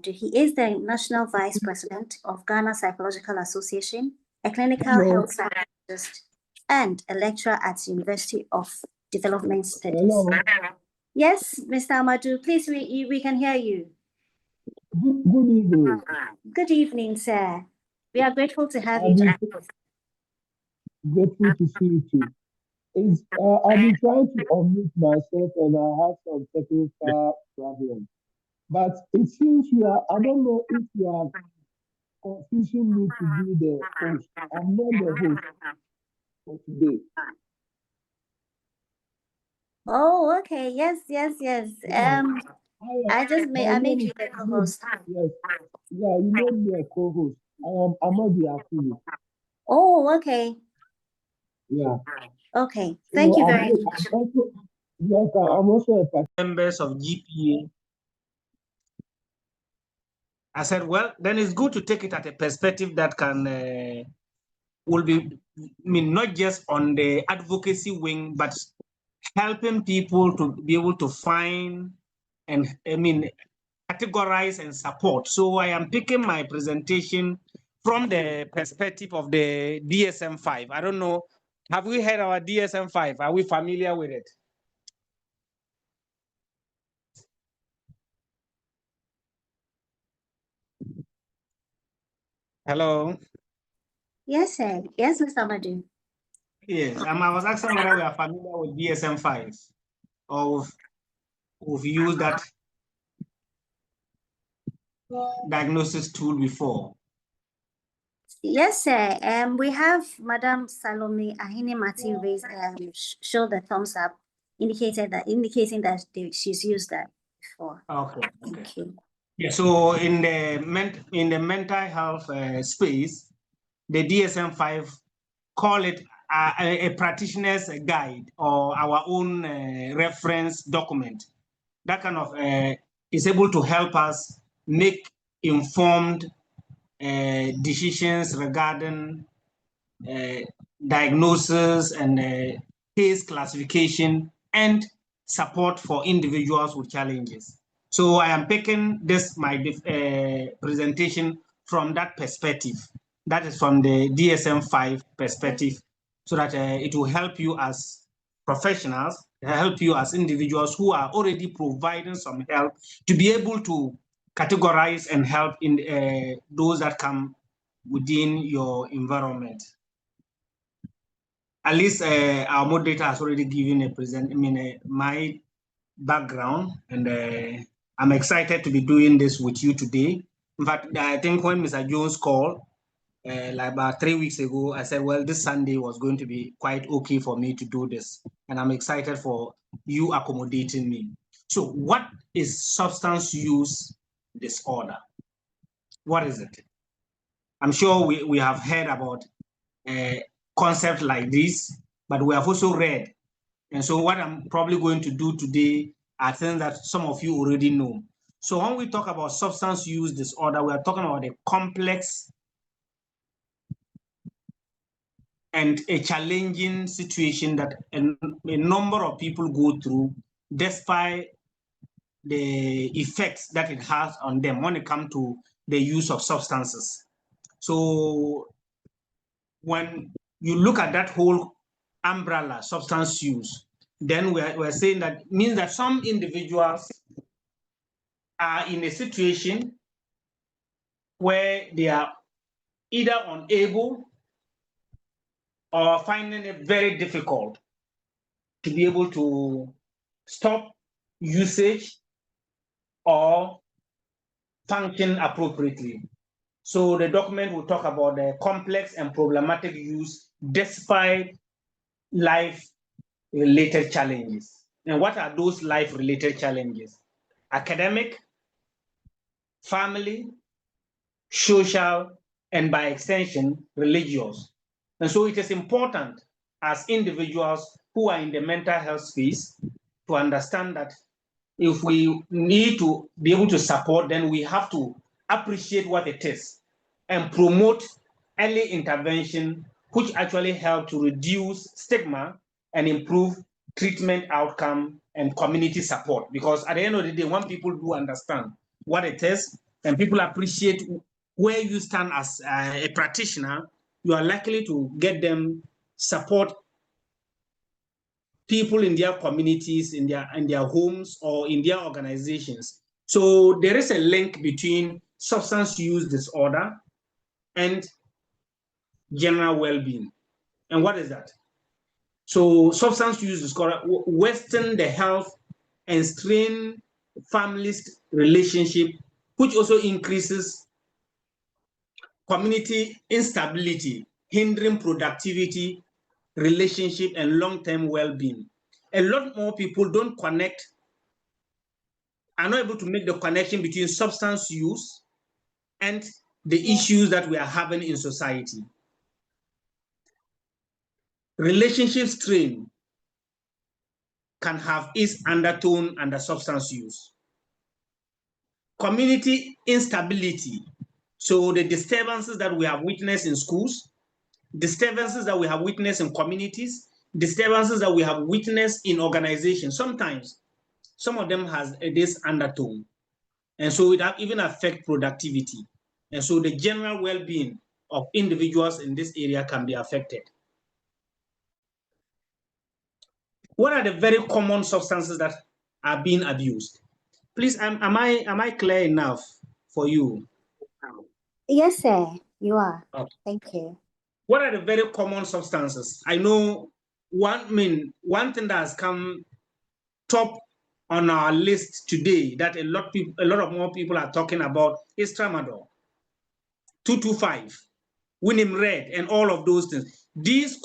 He is the National Vice President of Ghana Psychological Association, a clinical health psychologist, and a lecturer at University of Development Studies. Hello. Yes, Mr. Amadu, please, we can hear you. Good evening. Good evening, sir. We are grateful to have I've you. been grateful to see you too. I've been trying to unmute myself and I have some technical problems. But it seems I don't know if you are confusing me to be the host. I'm not the host for today. Oh, okay. Yes. Yeah. I made you the co-host. Yes. Yeah, you made me a co-host. I am Amadu. Oh, okay. Yeah. Okay. Thank you very much. I'm also a members of GPA. I said, well, then it's good to take it at a perspective that will be, not just on the advocacy wing, but helping people to be able to find and, categorize and support. So I am picking my presentation from the perspective of the DSM-5. I don't know, have we heard our DSM-5? Are we familiar with it? Hello? Yes, sir. Yes, Mr. Amadu. Yes, I was asking whether we are familiar with DSM-5 or we've used that diagnosis tool before. Yes, sir. We have Madam Salome Ahine Martin raised show the thumbs up, indicating that she's used that before. Okay. Thank you. Yeah. So in the mental health space, the DSM-5 call it a practitioner's guide or our own reference document that kind of is able to help us make informed decisions regarding diagnosis and case classification and support for individuals with challenges. So I am picking my presentation from that perspective. That is from the DSM-5 perspective, so that it will help you as professionals, help you as individuals who are already providing some help to be able to categorize and help in those that come within your environment. At least our moderator has already given my background, and I'm excited to be doing this with you today. In fact, I think when Mr. Jones called, like about 3 weeks ago, I said, well, this Sunday was going to be quite okay for me to do this. And I'm excited for you accommodating me. So what is substance use disorder? What is it? I'm sure we have heard about concepts like this, but we have also read. And so what I'm probably going to do today are things that some of you already know. So when we talk about substance use disorder, we are talking about a complex and a challenging situation that a number of people go through despite the effects that it has on them when it comes to the use of substances. So when you look at that whole umbrella, substance use, then we're saying that means that some individuals are in a situation where they are either unable or finding it very difficult to be able to stop usage or function appropriately. So the document will talk about the complex and problematic use despite life-related challenges. And what are those life-related challenges? Academic, family, social, and by extension, religious. And so it is important as individuals who are in the mental health space to understand that if we need to be able to support, then we have to appreciate what it is and promote early intervention, which actually help to reduce stigma and improve treatment outcome and community support. Because at the end of the day, when people do understand what it is and people appreciate where you stand as a practitioner, you are likely to get them support people in their communities, in their homes, or in their organizations. So there is a link between substance use disorder and general well-being. And what is that? So substance use disorder worsen the health and strain families' relationship, which also increases community instability, hindering productivity, relationship, and long-term well-being. A lot more people don't connect, are not able to make the connection between substance use and the issues that we are having in society. Relationship strain can have its undertone under substance use. Community instability, so the disturbances that we have witnessed in schools, disturbances that we have witnessed in communities, disturbances that we have witnessed in organizations. Sometimes some of them has this undertone, and so it even affect productivity. And so the general well-being of individuals in this area can be affected. What are the very common substances that are being abused? Please, am I clear enough for you? Yes, sir, you are. Okay. Thank you. What are the very common substances? I know one thing that has come top on our list today that a lot of more people are talking about is tramadol, 225, Winim Red, and all of those things. These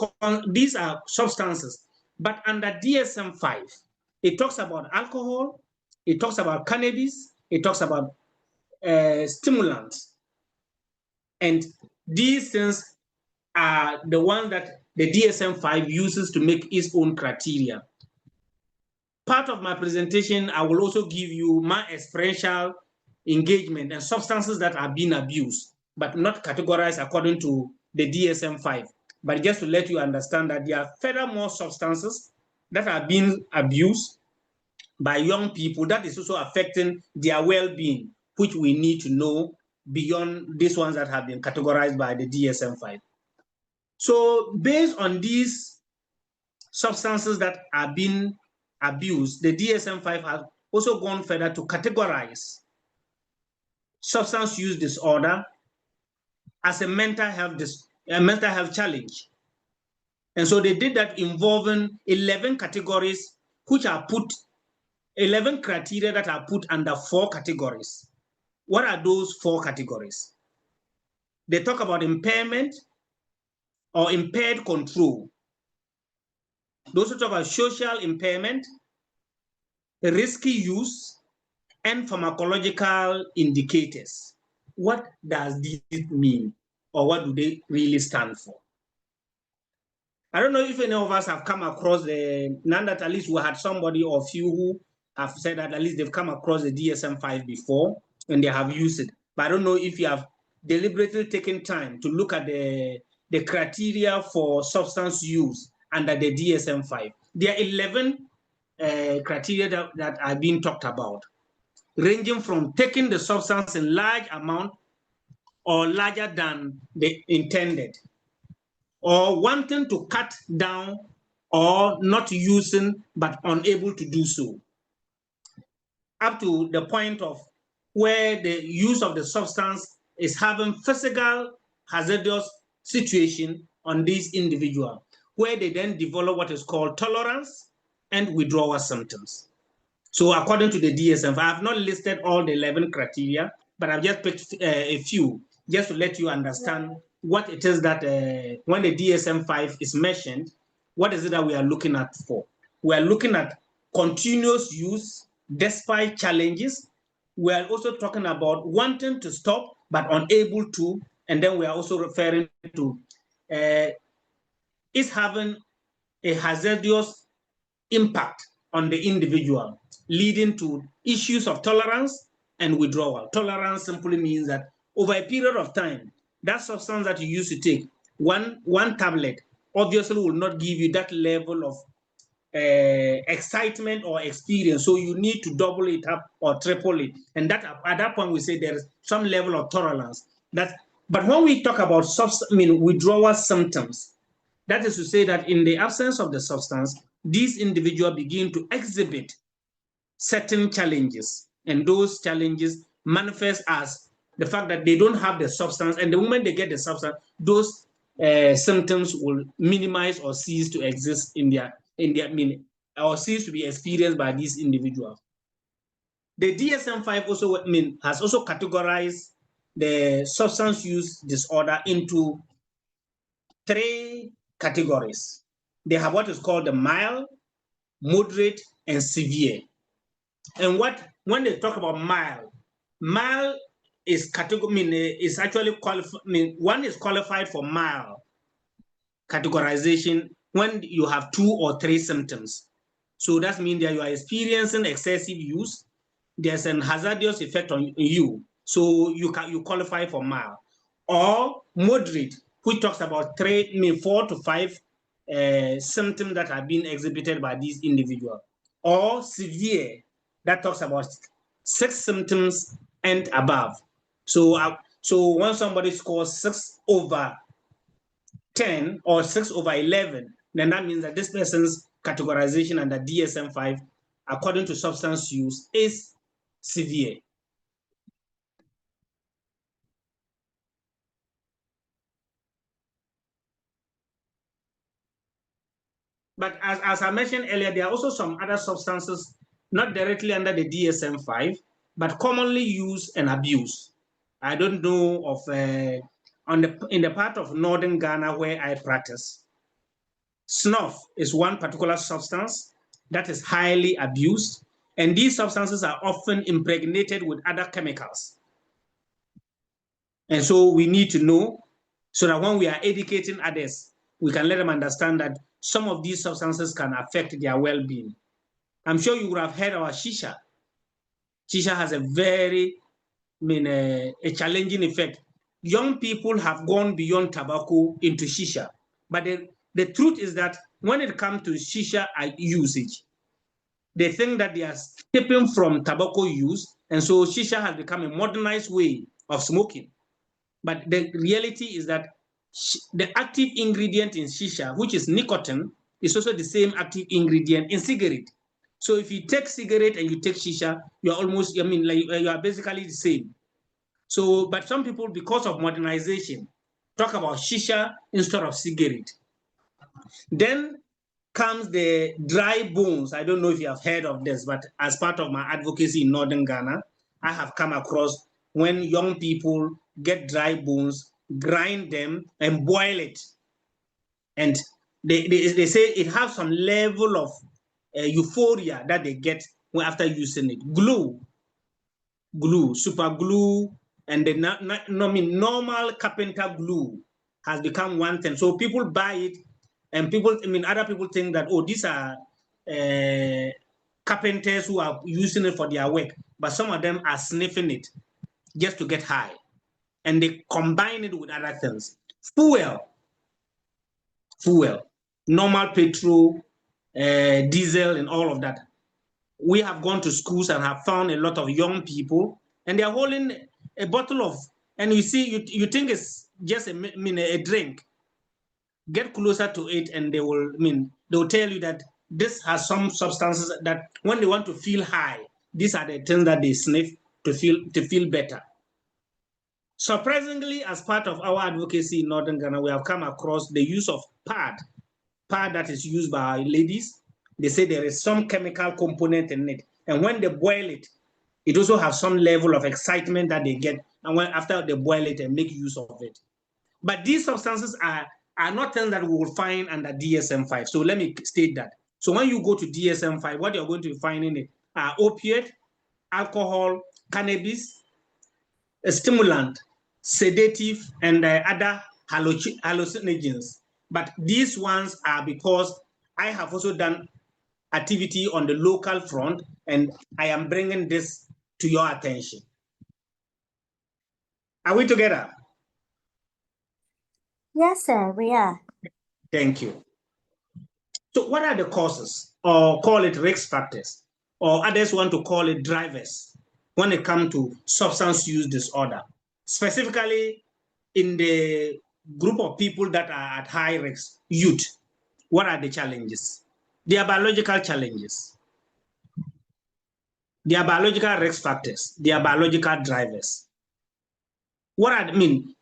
are substances, but under DSM-5, it talks about alcohol, it talks about cannabis, it talks about stimulants, and these things are the ones that the DSM-5 uses to make its own criteria. Part of my presentation, I will also give you my experiential engagement and substances that are being abused, but not categorized according to the DSM-5. But just to let you understand that there are furthermore substances that are being abused by young people that is also affecting their well-being, which we need to know beyond these ones that have been categorized by the DSM-5. So based on these substances that are being abused, the DSM-5 has also gone further to categorize substance use disorder as a mental health challenge. And so they did that involving 11 categories, which are put, 11 criteria that are put under 4 categories. What are those 4 categories? They talk about impairment or impaired control. Those who talk about social impairment, risky use, and pharmacological indicators. What does this mean, or what do they really stand for? I don't know if any of us have come across none that at least we had somebody or a few who have said that at least they've come across the DSM-5 before and they have used it. But I don't know if you have deliberately taken time to look at the criteria for substance use under the DSM-5. There are 11 criteria that are being talked about, ranging from taking the substance in large amount or larger than the intended, or wanting to cut down or not using but unable to do so, up to the point of where the use of the substance is having physical hazardous situation on this individual, where they then develop what is called tolerance and withdrawal symptoms. So according to the DSM, I have not listed all the 11 criteria, but I've just picked a few just to let you understand what it is that when the DSM-5 is mentioned, what is it that we are looking at for? We are looking at continuous use despite challenges. We are also talking about wanting to stop but unable to, and then we are also referring to is having a hazardous impact on the individual, leading to issues of tolerance and withdrawal. Tolerance simply means that over a period of time, that substance that you used to take, one tablet, obviously will not give you that level of excitement or experience. So you need to double it up or triple it. And that at that point, we say there's some level of tolerance. But when we talk about withdrawal symptoms, that is to say that in the absence of the substance, these individuals begin to exhibit certain challenges. And those challenges manifest as the fact that they don't have the substance. And the moment they get the substance, those symptoms will minimize or cease to exist or cease to be experienced by these individuals. The DSM-5 also has also categorized the substance use disorder into 3 categories. They have what is called the mild, moderate, and severe. And when they talk about mild is is actually qualified. One is qualified for mild categorization when you have 2 or 3 symptoms. So that means that you are experiencing excessive use. There's an hazardous effect on you, so you qualify for mild. Or moderate, which talks about 4 to 5 symptoms that have been exhibited by these individuals. Or severe, that talks about 6 symptoms and above. So when somebody scores 6 over 10 or 6 over 11, then that means that this person's categorization under DSM-5, according to substance use, is severe. But as I mentioned earlier, there are also some other substances not directly under the DSM-5, but commonly used and abused. I don't know of in the part of northern Ghana where I practice. Snuff is one particular substance that is highly abused, and these substances are often impregnated with other chemicals. And so we need to know so that when we are educating others, we can let them understand that some of these substances can affect their well-being. I'm sure you would have heard about shisha. Shisha has a very, a challenging effect. Young people have gone beyond tobacco into shisha. But the truth is that when it comes to shisha usage, they think that they are stepping from tobacco use, and so shisha has become a modernized way of smoking. But the reality is that the active ingredient in shisha, which is nicotine, is also the same active ingredient in cigarette. So if you take cigarette and you take shisha, you're almost, you are basically the same. So, but some people, because of modernization, talk about shisha instead of cigarette. Then comes the dry bones. I don't know if you have heard of this, but as part of my advocacy in northern Ghana, I have come across when young people get dry bones, grind them and boil it. And they say it has some level of euphoria that they get after using it. Glue, super glue, and the normal carpenter glue has become one thing. So people buy it, and other people think that, oh, these are carpenters who are using it for their work, but some of them are sniffing it just to get high, and they combine it with other things. Fuel, normal petrol, diesel, and all of that. We have gone to schools and have found a lot of young people, and they are holding a bottle of, and you see, you think it's just a drink. Get closer to it, and they will tell you that this has some substances that when they want to feel high, these are the things that they sniff to feel better. Surprisingly, as part of our advocacy in northern Ghana, we have come across the use of pad that is used by ladies. They say there is some chemical component in it, and when they boil it, it also has some level of excitement that they get, and after they boil it and make use of it. But these substances are not things that we will find under DSM-5. So let me state that. So when you go to DSM-5, what you're going to find in it are opiate, alcohol, cannabis, a stimulant, sedative, and other hallucinogens. But these ones are because I have also done activity on the local front, and I am bringing this to your attention. Are we together? Yes, sir, we are. Thank you. So what are the causes, or call it risk factors, or others want to call it drivers when it comes to substance use disorder, specifically in the group of people that are at high risk, youth? What are the challenges? They are biological challenges. They are biological risk factors. They are biological drivers. What I mean,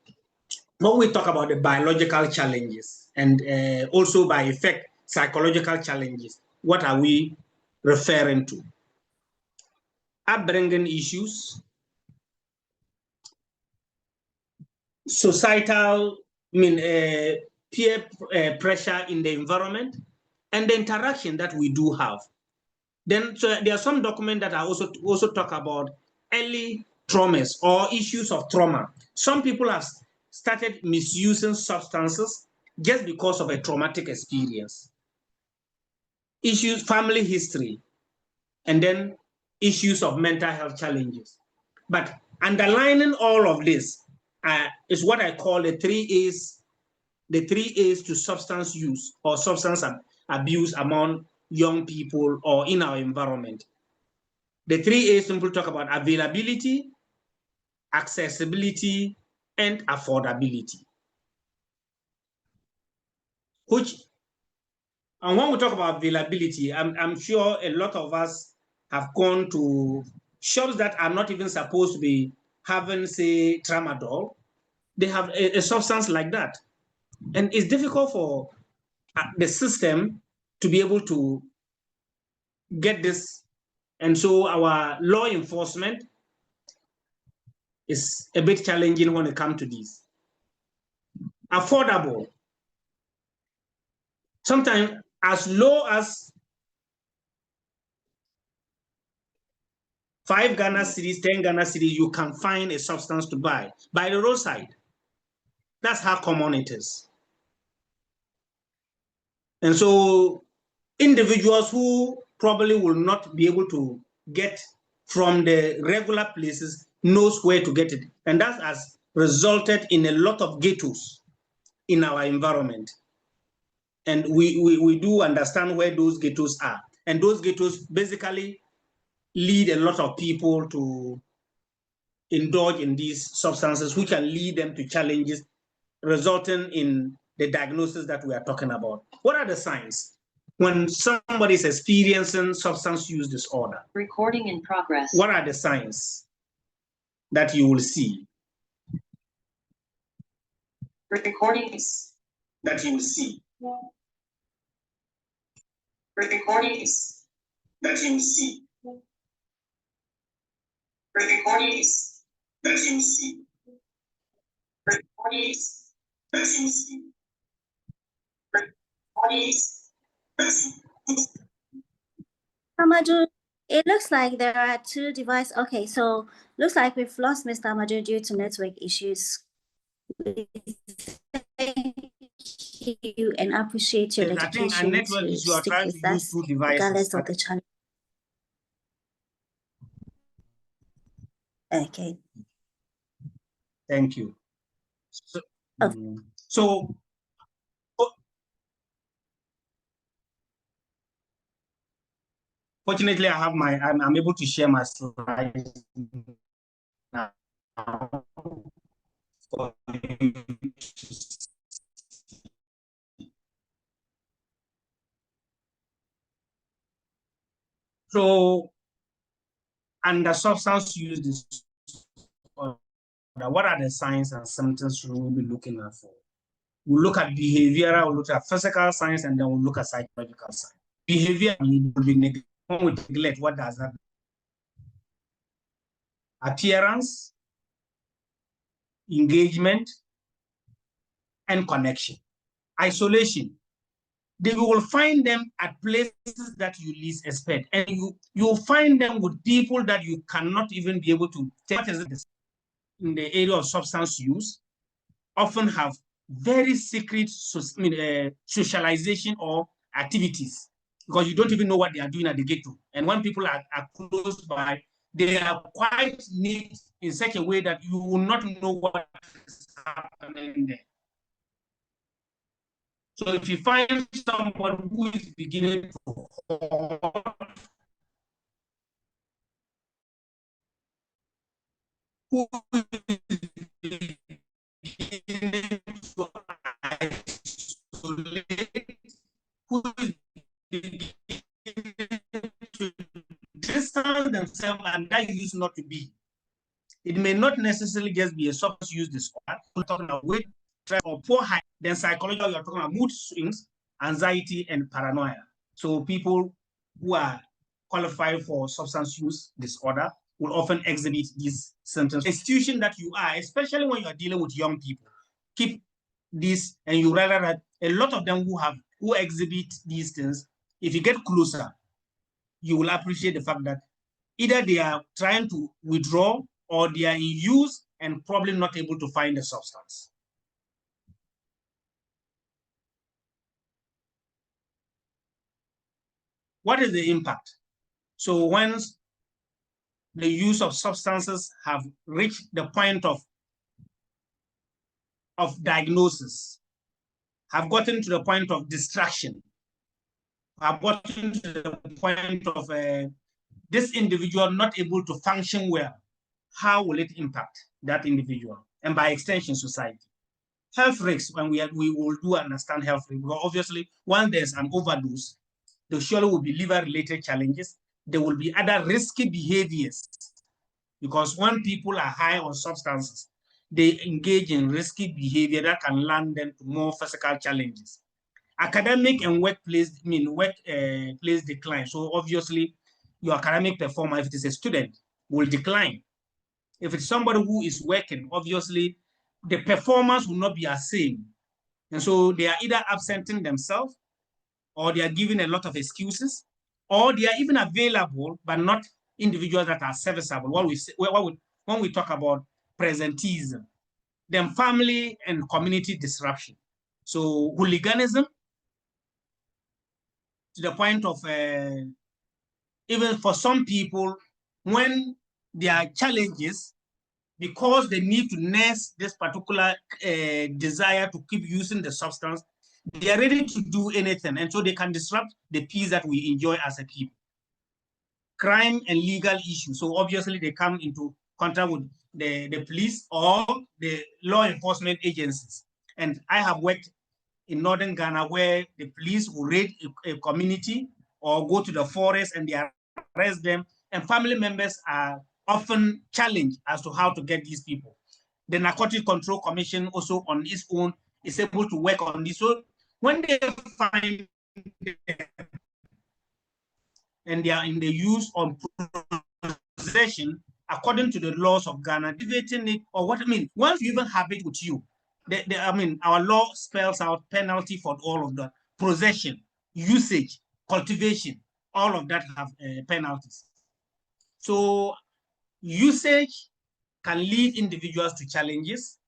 when we talk about the biological challenges and also by effect, psychological challenges, what are we referring to? Upbringing issues, societal, peer pressure in the environment, and the interaction that we do have. Then so there are some documents that are also talk about early traumas or issues of trauma. Some people have started misusing substances just because of a traumatic experience. Issues, family history, and then issues of mental health challenges. But underlining all of this is what I call the 3 A's to substance use or substance abuse among young people or in our environment. The 3 A's simply talk about availability, accessibility, and affordability. And when we talk about availability, I'm sure a lot of us have gone to shops that are not even supposed to be having, say, tramadol. They have a substance like that. And it's difficult for the system to be able to get this. And so our law enforcement is a bit challenging when it comes to this. Affordable. Sometimes as low as 5 Ghana cedis, 10 Ghana cedis, you can find a substance to buy by the roadside. That's how common it is. And so individuals who probably will not be able to get from the regular places knows where to get it. And that has resulted in a lot of ghettos in our environment. And we do understand where those ghettos are. And those ghettos basically lead a lot of people to indulge in these substances, which can lead them to challenges resulting in the diagnosis that we are talking about. What are the signs when somebody is experiencing substance use disorder? Recording in progress. What are the signs that you will see? Recordings. That you will see. Recordings. That you will see. Recordings. That you will see. Recordings. That you will see. Recordings. Amadu, it looks like there are 2 devices. Okay, so looks like we've lost Mr. Amadu due to network issues. Thank you and appreciate your Yes, I think a dedication network to is you are stick trying with to use us 2 devices. regardless of the challenge. Okay. Thank you. So, Oh. so fortunately, I'm able to share my slides now. So, under substance use disorder, what are the signs and symptoms we will be looking at for? We'll look at behavioral, we'll look at physical signs, and then we'll look at psychological signs. Behavior will be negative. When we neglect, what does that mean? Appearance, engagement, and connection. Isolation. They will find them at places that you least expect, and you'll find them with people that you cannot even be able to tell. What is it in the area of substance use? Often have very secret socialization or activities, because you don't even know what they are doing at the ghetto. And when people are close by, they are quite neat in such a way that you will not know what is happening there. So if you find someone who is beginning to hoard, who is beginning to isolate, who is beginning to distance themselves, and that used not to be. It may not necessarily just be a substance use disorder. We're talking about weight, stress, or poor height. Then psychological, you're talking about mood swings, anxiety, and paranoia. So people who are qualified for substance use disorder will often exhibit these symptoms. The institution that you are, especially when you are dealing with young people, keep this, and you rather that a lot of them who exhibit these things, if you get closer, you will appreciate the fact that either they are trying to withdraw or they are in use and probably not able to find the substance. What is the impact? So once the use of substances have reached the point of diagnosis, have gotten to the point of distraction, have gotten to the point of this individual not able to function well, how will it impact that individual and by extension society? Health risks, when we will do understand health risks, because obviously once there's an overdose, there surely will be liver-related challenges. There will be other risky behaviors, because when people are high on substances, they engage in risky behavior that can land them to more physical challenges. Academic and workplace decline. So obviously, your academic performance, if it is a student, will decline. If it's somebody who is working, obviously, the performance will not be as same. And so they are either absenting themselves, or they are giving a lot of excuses, or they are even available, but not individuals that are serviceable. When we talk about presenteeism, then family and community disruption. So hooliganism, to the point of even for some people, when there are challenges, because they need to nurse this particular desire to keep using the substance, they are ready to do anything. And so they can disrupt the peace that we enjoy as a people. Crime and legal issues. So obviously they come into contact with the police or the law enforcement agencies. And I have worked in northern Ghana where the police will raid a community or go to the forest and they arrest them. And family members are often challenged as to how to get these people. The Narcotic Control Commission also on its own is able to work on this. So when they find them and they are in the use of possession, according to the laws of Ghana, deviating it, or what I mean, once you even have it with you, our law spells out penalty for all of that. Possession, usage, cultivation, all of that have penalties. So usage can lead individuals to challenges.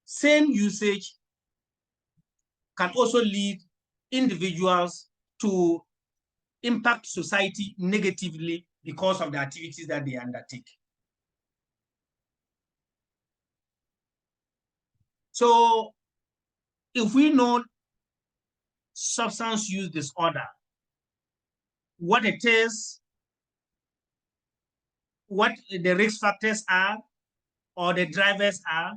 Same usage can also lead individuals to impact society negatively because of the activities that they undertake. So if we know substance use disorder, what it is, what the risk factors are, or the drivers are,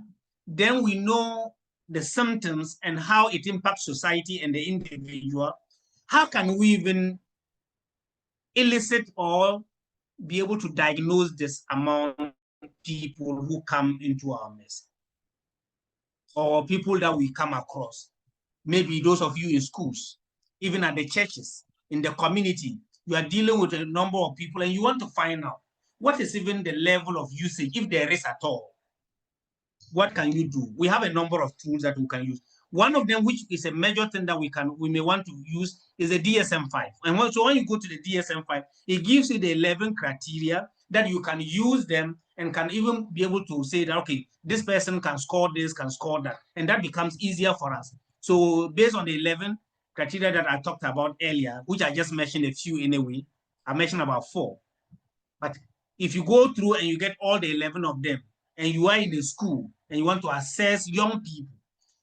then we know the symptoms and how it impacts society and the individual. How can we even elicit or be able to diagnose this among people who come into our midst, or people that we come across? Maybe those of you in schools, even at the churches, in the community, you are dealing with a number of people and you want to find out what is even the level of usage, if there is at all. What can you do? We have a number of tools that we can use. One of them, which is a major thing that we may want to use, is the DSM-5. And so when you go to the DSM-5, it gives you the 11 criteria that you can use them and can even be able to say that, okay, this person can score this, can score that. And that becomes easier for us. So based on the 11 criteria that I talked about earlier, which I just mentioned a few anyway, I mentioned about 4. But if you go through and you get all the 11 of them, and you are in the school and you want to assess young people,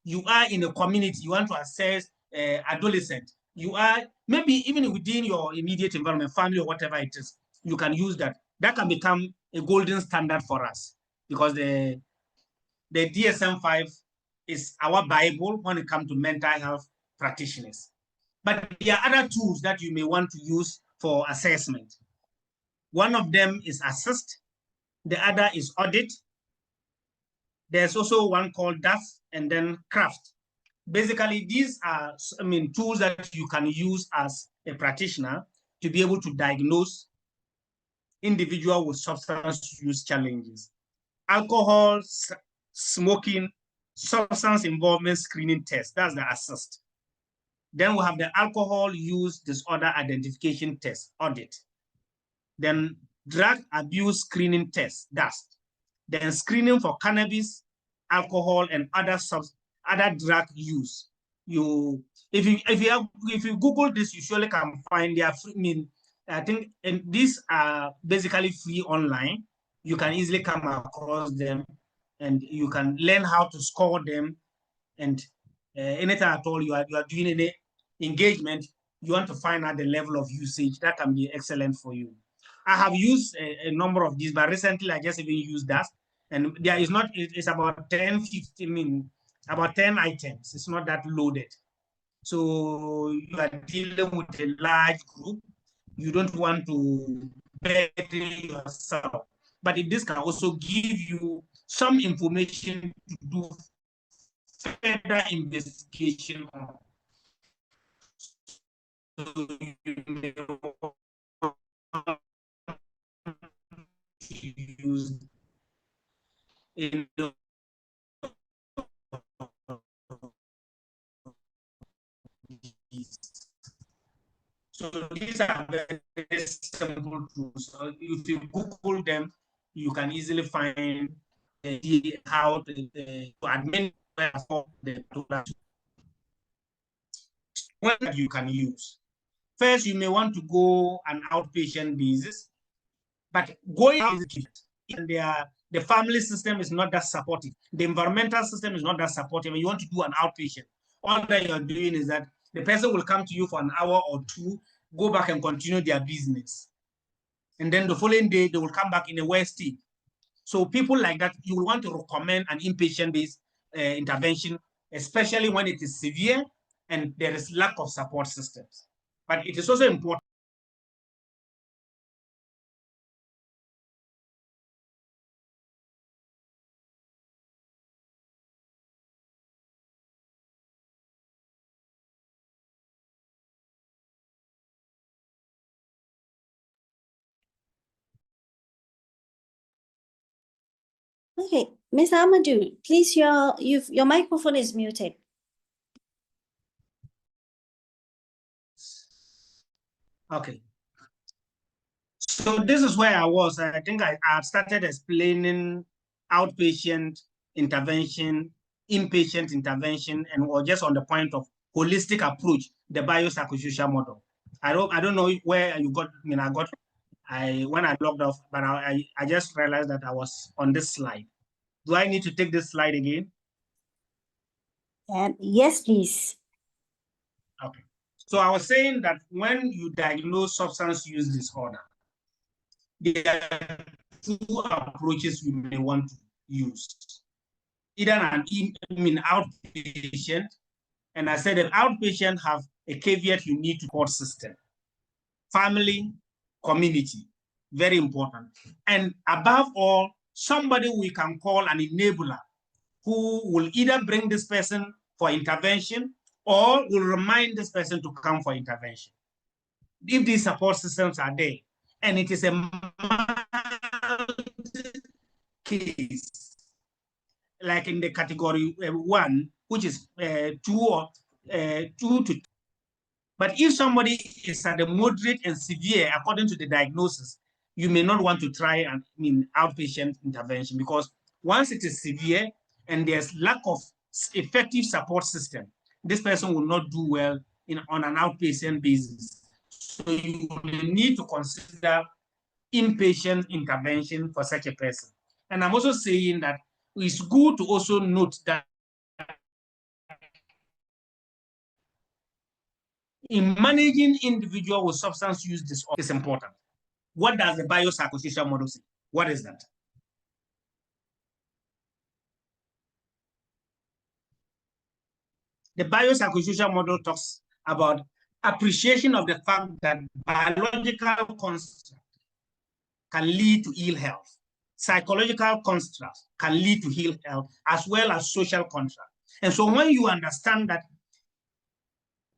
you are in a community, you want to assess adolescent, you are maybe even within your immediate environment, family or whatever it is, you can use that. That can become a golden standard for us because the DSM-5 is our Bible when it comes to mental health practitioners. But there are other tools that you may want to use for assessment. One of them is assist, the other is audit. There's also one called DAS and then craft. Basically, these are, tools that you can use as a practitioner to be able to diagnose individuals with substance use challenges. Alcohol, smoking, substance involvement screening test, that's the assist. Then we have the alcohol use disorder identification test, audit. Then drug abuse screening test, DAST. Then screening for cannabis, alcohol, and other drug use. If you Google this, you surely can find their free. I think and these are basically free online. You can easily come across them, and you can learn how to score them. And anytime at all you are doing any engagement, you want to find out the level of usage. That can be excellent for you. I have used a number of these, but recently I just even used that. And there is not, it's about 10, 15, about 10 items. It's not that loaded. So you are dealing with a large group. You don't want to burden yourself. But this can also give you some information to do further investigation on. So you may use in so these are very simple tools. So if you Google them, you can easily find how to administer the product. What you can use. First, you may want to go an outpatient basis, but going out and the family system is not that supportive. The environmental system is not that supportive, and you want to do an outpatient. All that you're doing is that the person will come to you for an hour or two, go back and continue their business. And then the following day, they will come back in a worse state. So people like that, you will want to recommend an inpatient-based intervention, especially when it is severe and there is lack of support systems. But it is also important. Okay, Ms. Amadu, please, your microphone is muted. Okay. So this is where I was. I think I started explaining outpatient intervention, inpatient intervention, and we're just on the point of holistic approach, the biopsychosocial model. I don't know where you got. When I logged off, but I just realized that I was on this slide. Do I need to take this slide again? Yes, please. Okay. So I was saying that when you diagnose substance use disorder, there are two approaches you may want to use. Either an outpatient, and I said that outpatient have a caveat: you need support system, family, community, very important. And above all, somebody we can call an enabler who will either bring this person for intervention or will remind this person to come for intervention. If these support systems are there, and it is a case, like in the category 1, which is 2 to. But if somebody is at the moderate and severe, according to the diagnosis, you may not want to try outpatient intervention, because once it is severe and there's lack of effective support system, this person will not do well on an outpatient basis. So you will need to consider inpatient intervention for such a person. And I'm also saying that it's good to also note that in managing individual with substance use disorder is important. What does the biopsychosocial model say? What is that? The biopsychosocial model talks about appreciation of the fact that biological construct can lead to ill health. Psychological constructs can lead to ill health, as well as social construct. And so when you understand that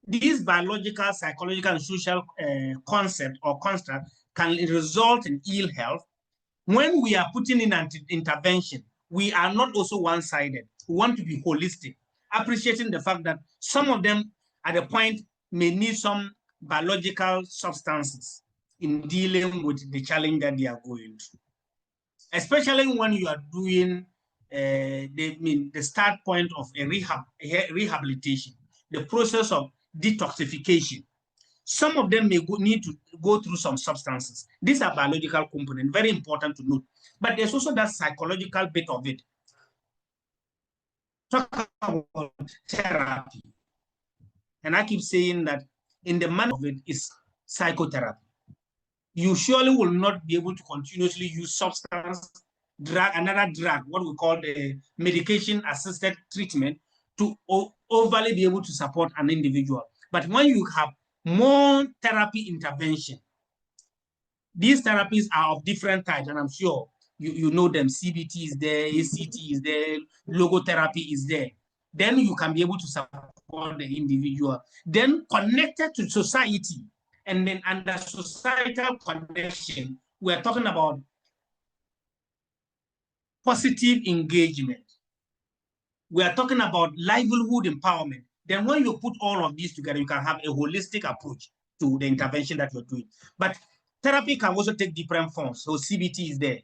these biological, psychological, and social concept or construct can result in ill health, when we are putting in intervention, we are not also one-sided. We want to be holistic, appreciating the fact that some of them at a point may need some biological substances in dealing with the challenge that they are going through. Especially when you are doing the start point of a rehabilitation, the process of detoxification. Some of them may need to go through some substances. These are biological components, very important to note. But there's also that psychological bit of it. Talk about therapy. And I keep saying that in the manner of it is psychotherapy. You surely will not be able to continuously use substance, another drug, what we call the medication-assisted treatment, to overly be able to support an individual. But when you have more therapy intervention, these therapies are of different types, and I'm sure you know them. CBT is there, ACT is there, logotherapy is there. Then you can be able to support the individual. Then connected to society, and then under societal connection, we're talking about positive engagement. We are talking about livelihood empowerment. Then when you put all of these together, you can have a holistic approach to the intervention that you're doing. But therapy can also take different forms. So CBT is there.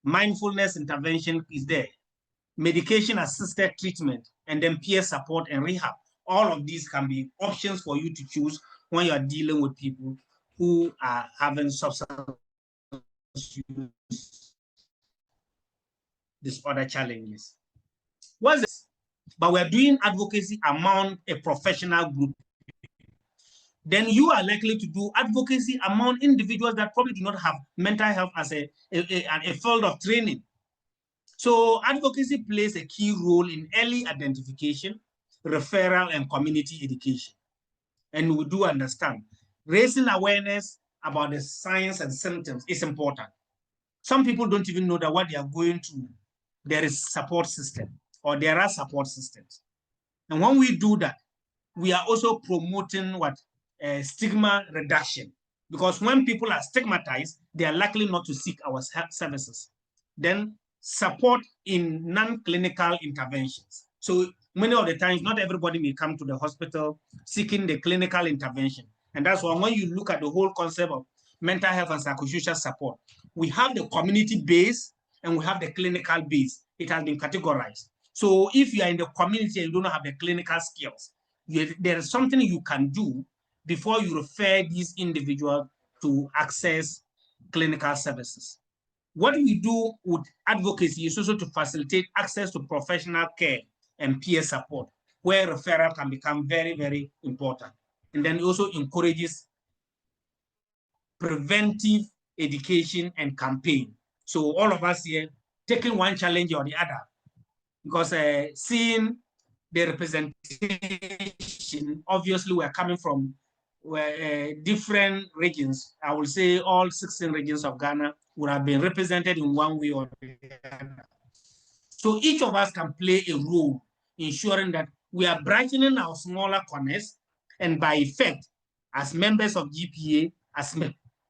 Mindfulness intervention is there. Medication-assisted treatment, and then peer support and rehab. All of these can be options for you to choose when you are dealing with people who are having substance use disorder challenges. What's this? But we're doing advocacy among a professional group. Then you are likely to do advocacy among individuals that probably do not have mental health as a field of training. So advocacy plays a key role in early identification, referral, and community education. And we do understand raising awareness about the signs and symptoms is important. Some people don't even know that what they are going through, there is support system, or there are support systems. And when we do that, we are also promoting what? Stigma reduction. Because when people are stigmatized, they are likely not to seek our services. Then support in non-clinical interventions. So many of the times, not everybody may come to the hospital seeking the clinical intervention. And that's why when you look at the whole concept of mental health and psychosocial support, we have the community base and we have the clinical base. It has been categorized. So if you are in the community and you don't have the clinical skills, there is something you can do before you refer these individuals to access clinical services. What we do with advocacy is also to facilitate access to professional care and peer support, where referral can become very, very important. And then it also encourages preventive education and campaign. So all of us here taking one challenge or the other, because seeing the representation, obviously we're coming from different regions. I will say all 16 regions of Ghana would have been represented in one way or the other. So each of us can play a role ensuring that we are brightening our smaller corners, and by effect, as members of GPA, as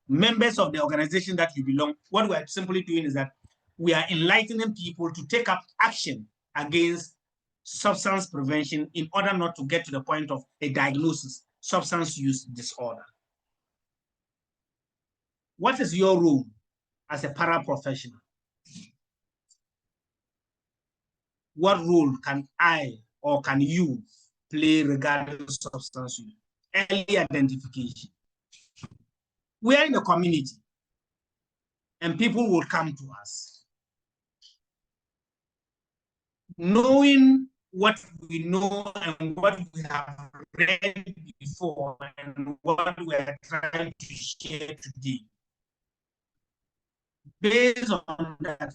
members of the organization that you belong, what we're simply doing is that we are enlightening people to take up action against substance prevention in order not to get to the point of a diagnosis, substance use disorder. What is your role as a paraprofessional? What role can I or can you play regarding substance use? Early identification. We are in the community and people will come to us. Knowing what we know and what we have read before and what we are trying to share today. Based on that,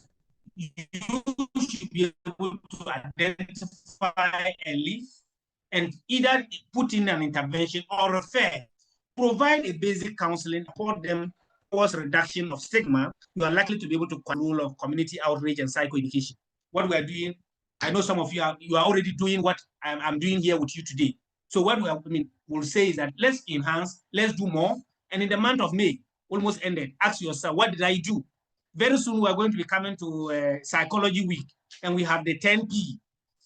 you should be able to identify a leaf and either put in an intervention or refer, provide a basic counseling, support them towards reduction of stigma. You are likely to be able to control of community outreach and psychoeducation. What we are doing, I know some of you are already doing what I'm doing here with you today. So what we'll say is that let's enhance, let's do more. And in the month of May, almost ended, ask yourself, what did I do? Very soon we are going to be coming to Psychology Week, and we have the 10P.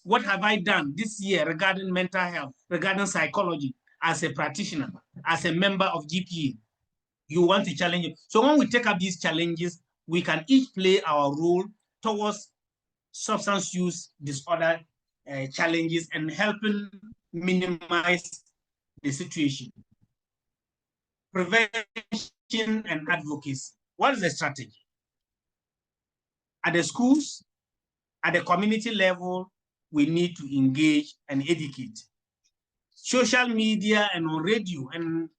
What have I done this year regarding mental health, regarding psychology, as a practitioner, as a member of GPA? You want to challenge it. So when we take up these challenges, we can each play our role towards substance use disorder challenges and helping minimize the situation. Prevention and advocacy. What is the strategy? At the schools, at the community level, we need to engage and educate. Social media and on radio, and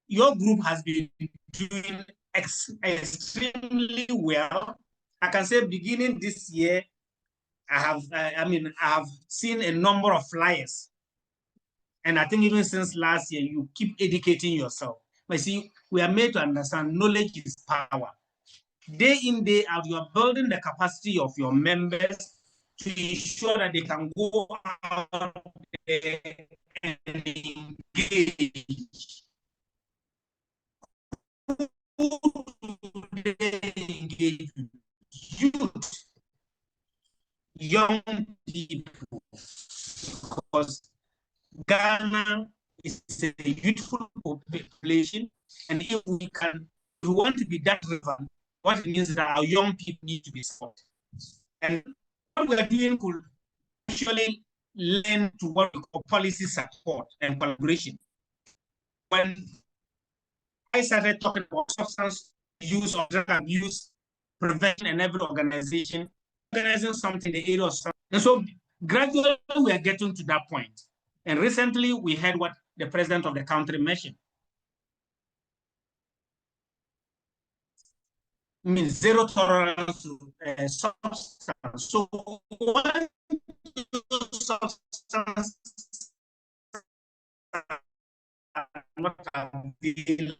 your group has been doing extremely well. I can say beginning this year, I have seen a number of flyers. And I think even since last year, you keep educating yourself. But see, we are made to understand knowledge is power. Day in, day out, you are building the capacity of your members to ensure that they can go out there and engage. Who do they engage with? Youth, young people, because Ghana is a youthful population, and if we want to be that relevant, what it means is that our young people need to be supported. And what we are doing could actually learn to what we call policy support and collaboration. When I started talking about substance use or drug abuse prevention, and every organization organizing something in the area of substance. And so gradually we are getting to that point. And recently we heard what the president of the country mentioned. Means zero tolerance to substance. So what substance not available?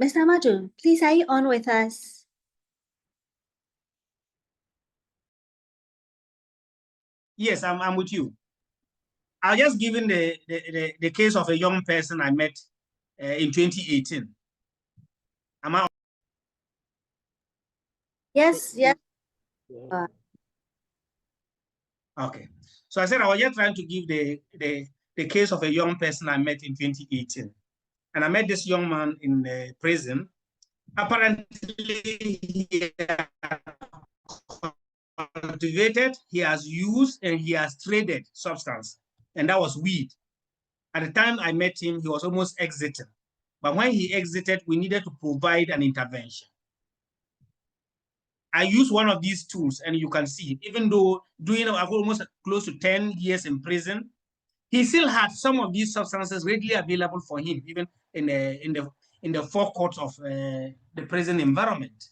Mr. Amadu, please, are you on with us? Yes, I'm with you. I'll just give in the case of a young person I met in 2018. Am I? Yes, yes. Okay. So I said I was just trying to give the case of a young person I met in 2018. And I met this young man in prison. Apparently, he cultivated, he has used, and he has traded substance. And that was weed. At the time I met him, he was almost exiting. But when he exited, we needed to provide an intervention. I used one of these tools, and you can see, even though doing almost close to 10 years in prison, he still had some of these substances readily available for him, even in the forecourt of the prison environment.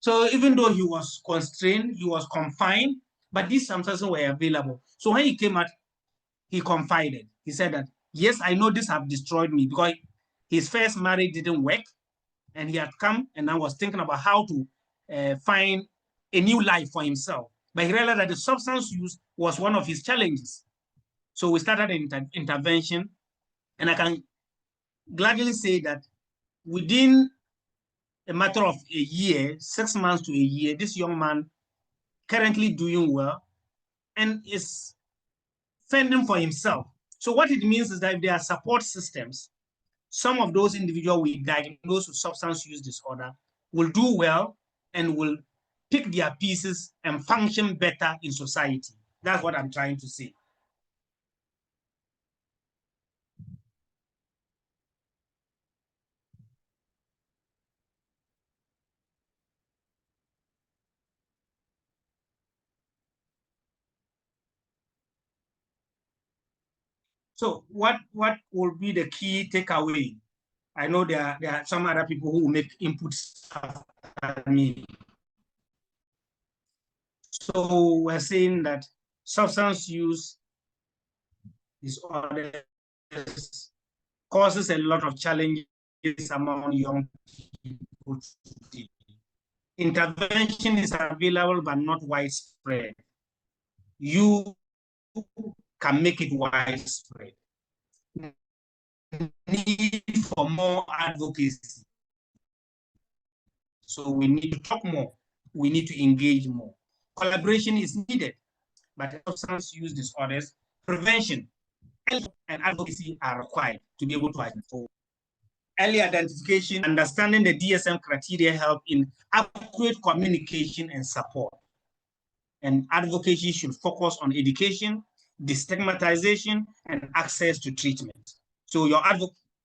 So even though he was constrained, he was confined, but these substances were available. So when he came out, he confided. He said that, yes, I know this have destroyed me, because his first marriage didn't work, and he had come and I was thinking about how to find a new life for himself. but he realized that the substance use was one of his challenges. So we started an intervention, and I can gladly say that within a matter of a year, 6 months to a year, this young man currently doing well and is fending for himself. So what it means is that if there are support systems, some of those individuals we diagnose with substance use disorder will do well and will pick their pieces and function better in society. That's what I'm trying to say. So what will be the key takeaway? I know there are some other people who will make inputs after me. So we're saying that substance use disorders causes a lot of challenges among young people today. Intervention is available but not widespread. You can make it widespread. Need for more advocacy. So we need to talk more. We need to engage more. Collaboration is needed, but substance use disorders, prevention and advocacy are required to be able to identify. Early identification, understanding the DSM criteria help in accurate communication and support. And advocacy should focus on education, destigmatization, and access to treatment. So your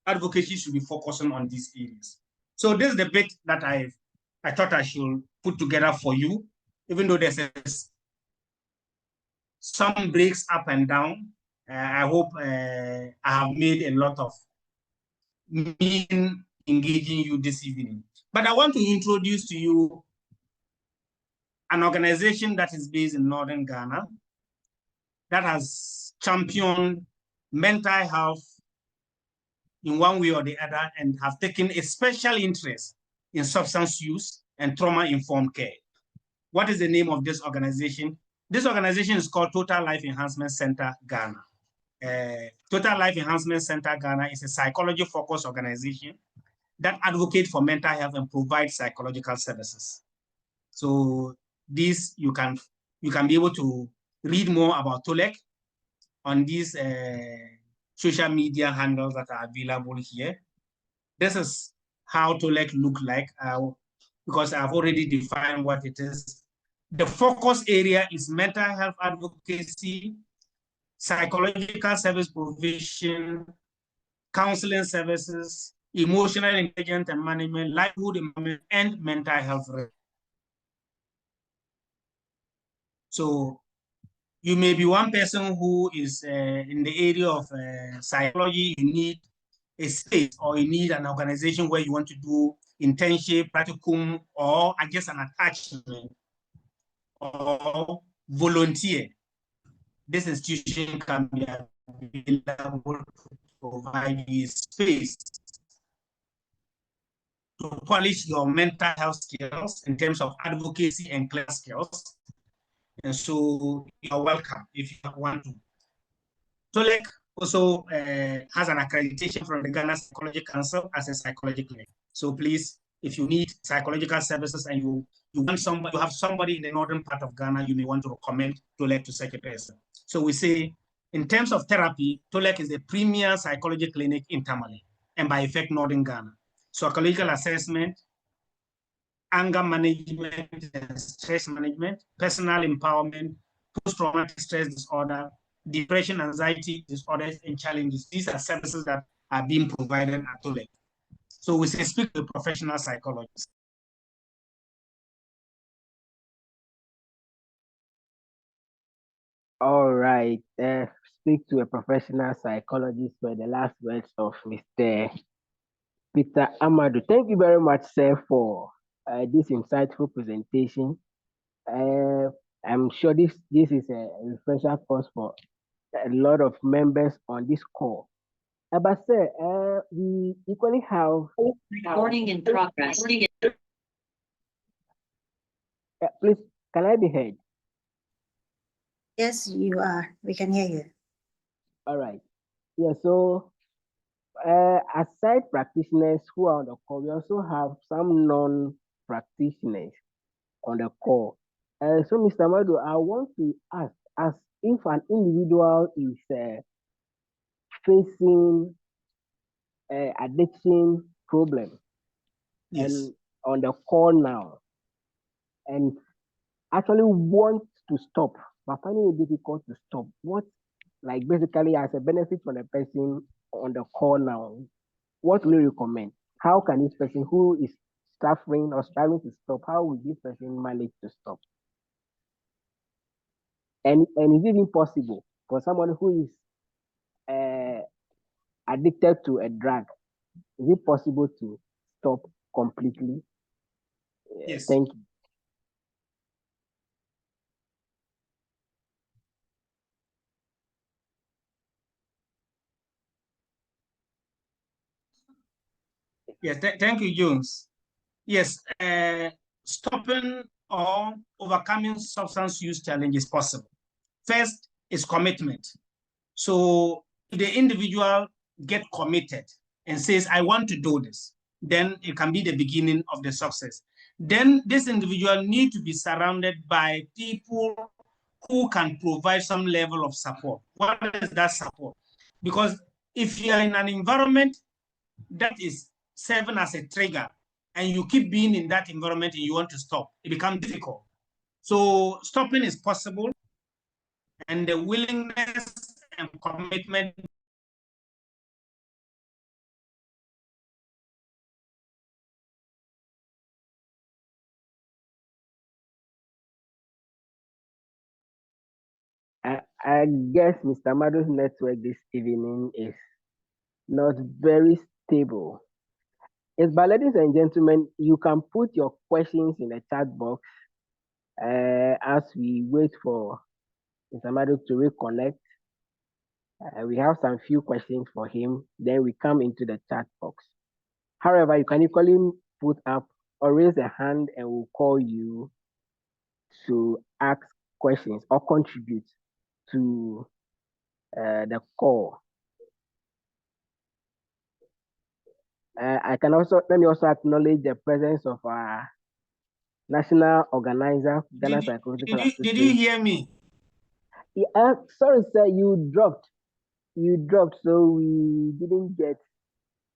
advocacy should be focusing on these areas. So this is the bit that I thought I should put together for you, even though there's some breaks up and down. I hope I have made a lot of mean engaging you this evening. But I want to introduce to you an organization that is based in Northern Ghana that has championed mental health in one way or the other and have taken a special interest in substance use and trauma-informed care. What is the name of this organization? This organization is called Total Life Enhancement Center Ghana. Total Life Enhancement Center Ghana is a psychology-focused organization that advocates for mental health and provides psychological services. So this, you can be able to read more about TOLEC on these social media handles that are available here. This is how TOLEC look like, because I've already defined what it is. The focus area is mental health advocacy, psychological service provision, counseling services, emotional intelligence and management, livelihood improvement, and mental health. So you may be one person who is in the area of psychology, you need a space or you need an organization where you want to do internship, practicum, or just an attachment or volunteer. This institution can be available to provide you space to polish your mental health skills in terms of advocacy and class skills. And so you're welcome if you want to. TOLEC also has an accreditation from the Ghana Psychology Council as a psychology clinic. So please, if you need psychological services and you want somebody, you have somebody in the northern part of Ghana, you may want to recommend TOLEC to such a person. So we say, in terms of therapy, TOLEC is the premier psychology clinic in Tamale, and by effect, northern Ghana. Psychological assessment, anger management and stress management, personal empowerment, post-traumatic stress disorder, depression, anxiety disorders, and challenges. These are services that are being provided at TOLEC. So we say speak to a professional psychologist. All right. Speak to a professional psychologist for the last words of Mr. Peter Amadu. Thank you very much, sir, for this insightful presentation. I'm sure this is a refresher course for a lot of members on this call. But sir, we equally have Recording in progress. please, can I be heard? Yes, you are. We can hear you. All right. Yeah, so aside practitioners who are on the call, we also have some non-practitioners on the call. So, Mr. Amadu, I want to ask, as if an individual is facing addiction problem Yes. and on the call now, and actually want to stop, but finding it difficult to stop, what, like basically as a benefit for the person on the call now, what will you recommend? How can this person who is suffering or striving to stop, how will this person manage to stop? And is it even possible for someone who is addicted to a drug? Is it possible to stop completely? Yes. Thank you. Yes, thank you, Jones. Yes, stopping or overcoming substance use challenge is possible. First is commitment. So if the individual get committed and says, I want to do this, then it can be the beginning of the success. Then this individual need to be surrounded by people who can provide some level of support. What is that support? Because if you are in an environment that is serving as a trigger and you keep being in that environment and you want to stop, it becomes difficult. So stopping is possible, and the willingness and commitment I guess Mr. Mado's network this evening is not very stable. Yes, but ladies and gentlemen, you can put your questions in the chat box as we wait for Mr. Mado to reconnect. We have some few questions for him, then we come into the chat box. However, you can equally put up or raise a hand and we'll call you to ask questions or contribute to the call. Let me also acknowledge the presence of our national organizer, Ghana Psychological Association. Did you hear me? Yeah, sorry, sir, you dropped, so we didn't get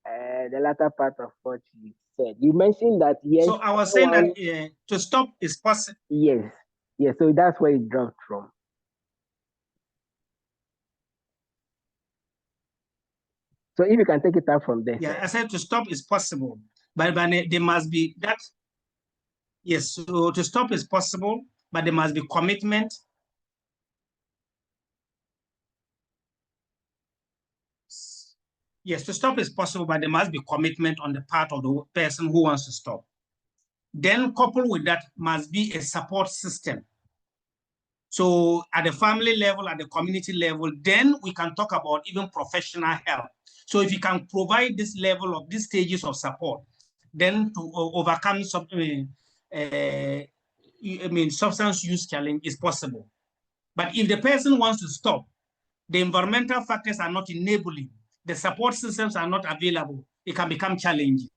the latter part of what you said. You mentioned that yes. So I was saying that to stop is possible. Yes, so that's where it dropped from. So if you can take it up from there. Yeah, sir. I said to stop is possible, but there must be that. Yes, so to stop is possible, but there must be commitment. Yes, to stop is possible, but there must be commitment on the part of the person who wants to stop. Then coupled with that must be a support system. So at the family level, at the community level, then we can talk about even professional help. So if you can provide this level of these stages of support, then to overcome substance use challenge is possible. But if the person wants to stop, the environmental factors are not enabling, the support systems are not available, it can become challenging.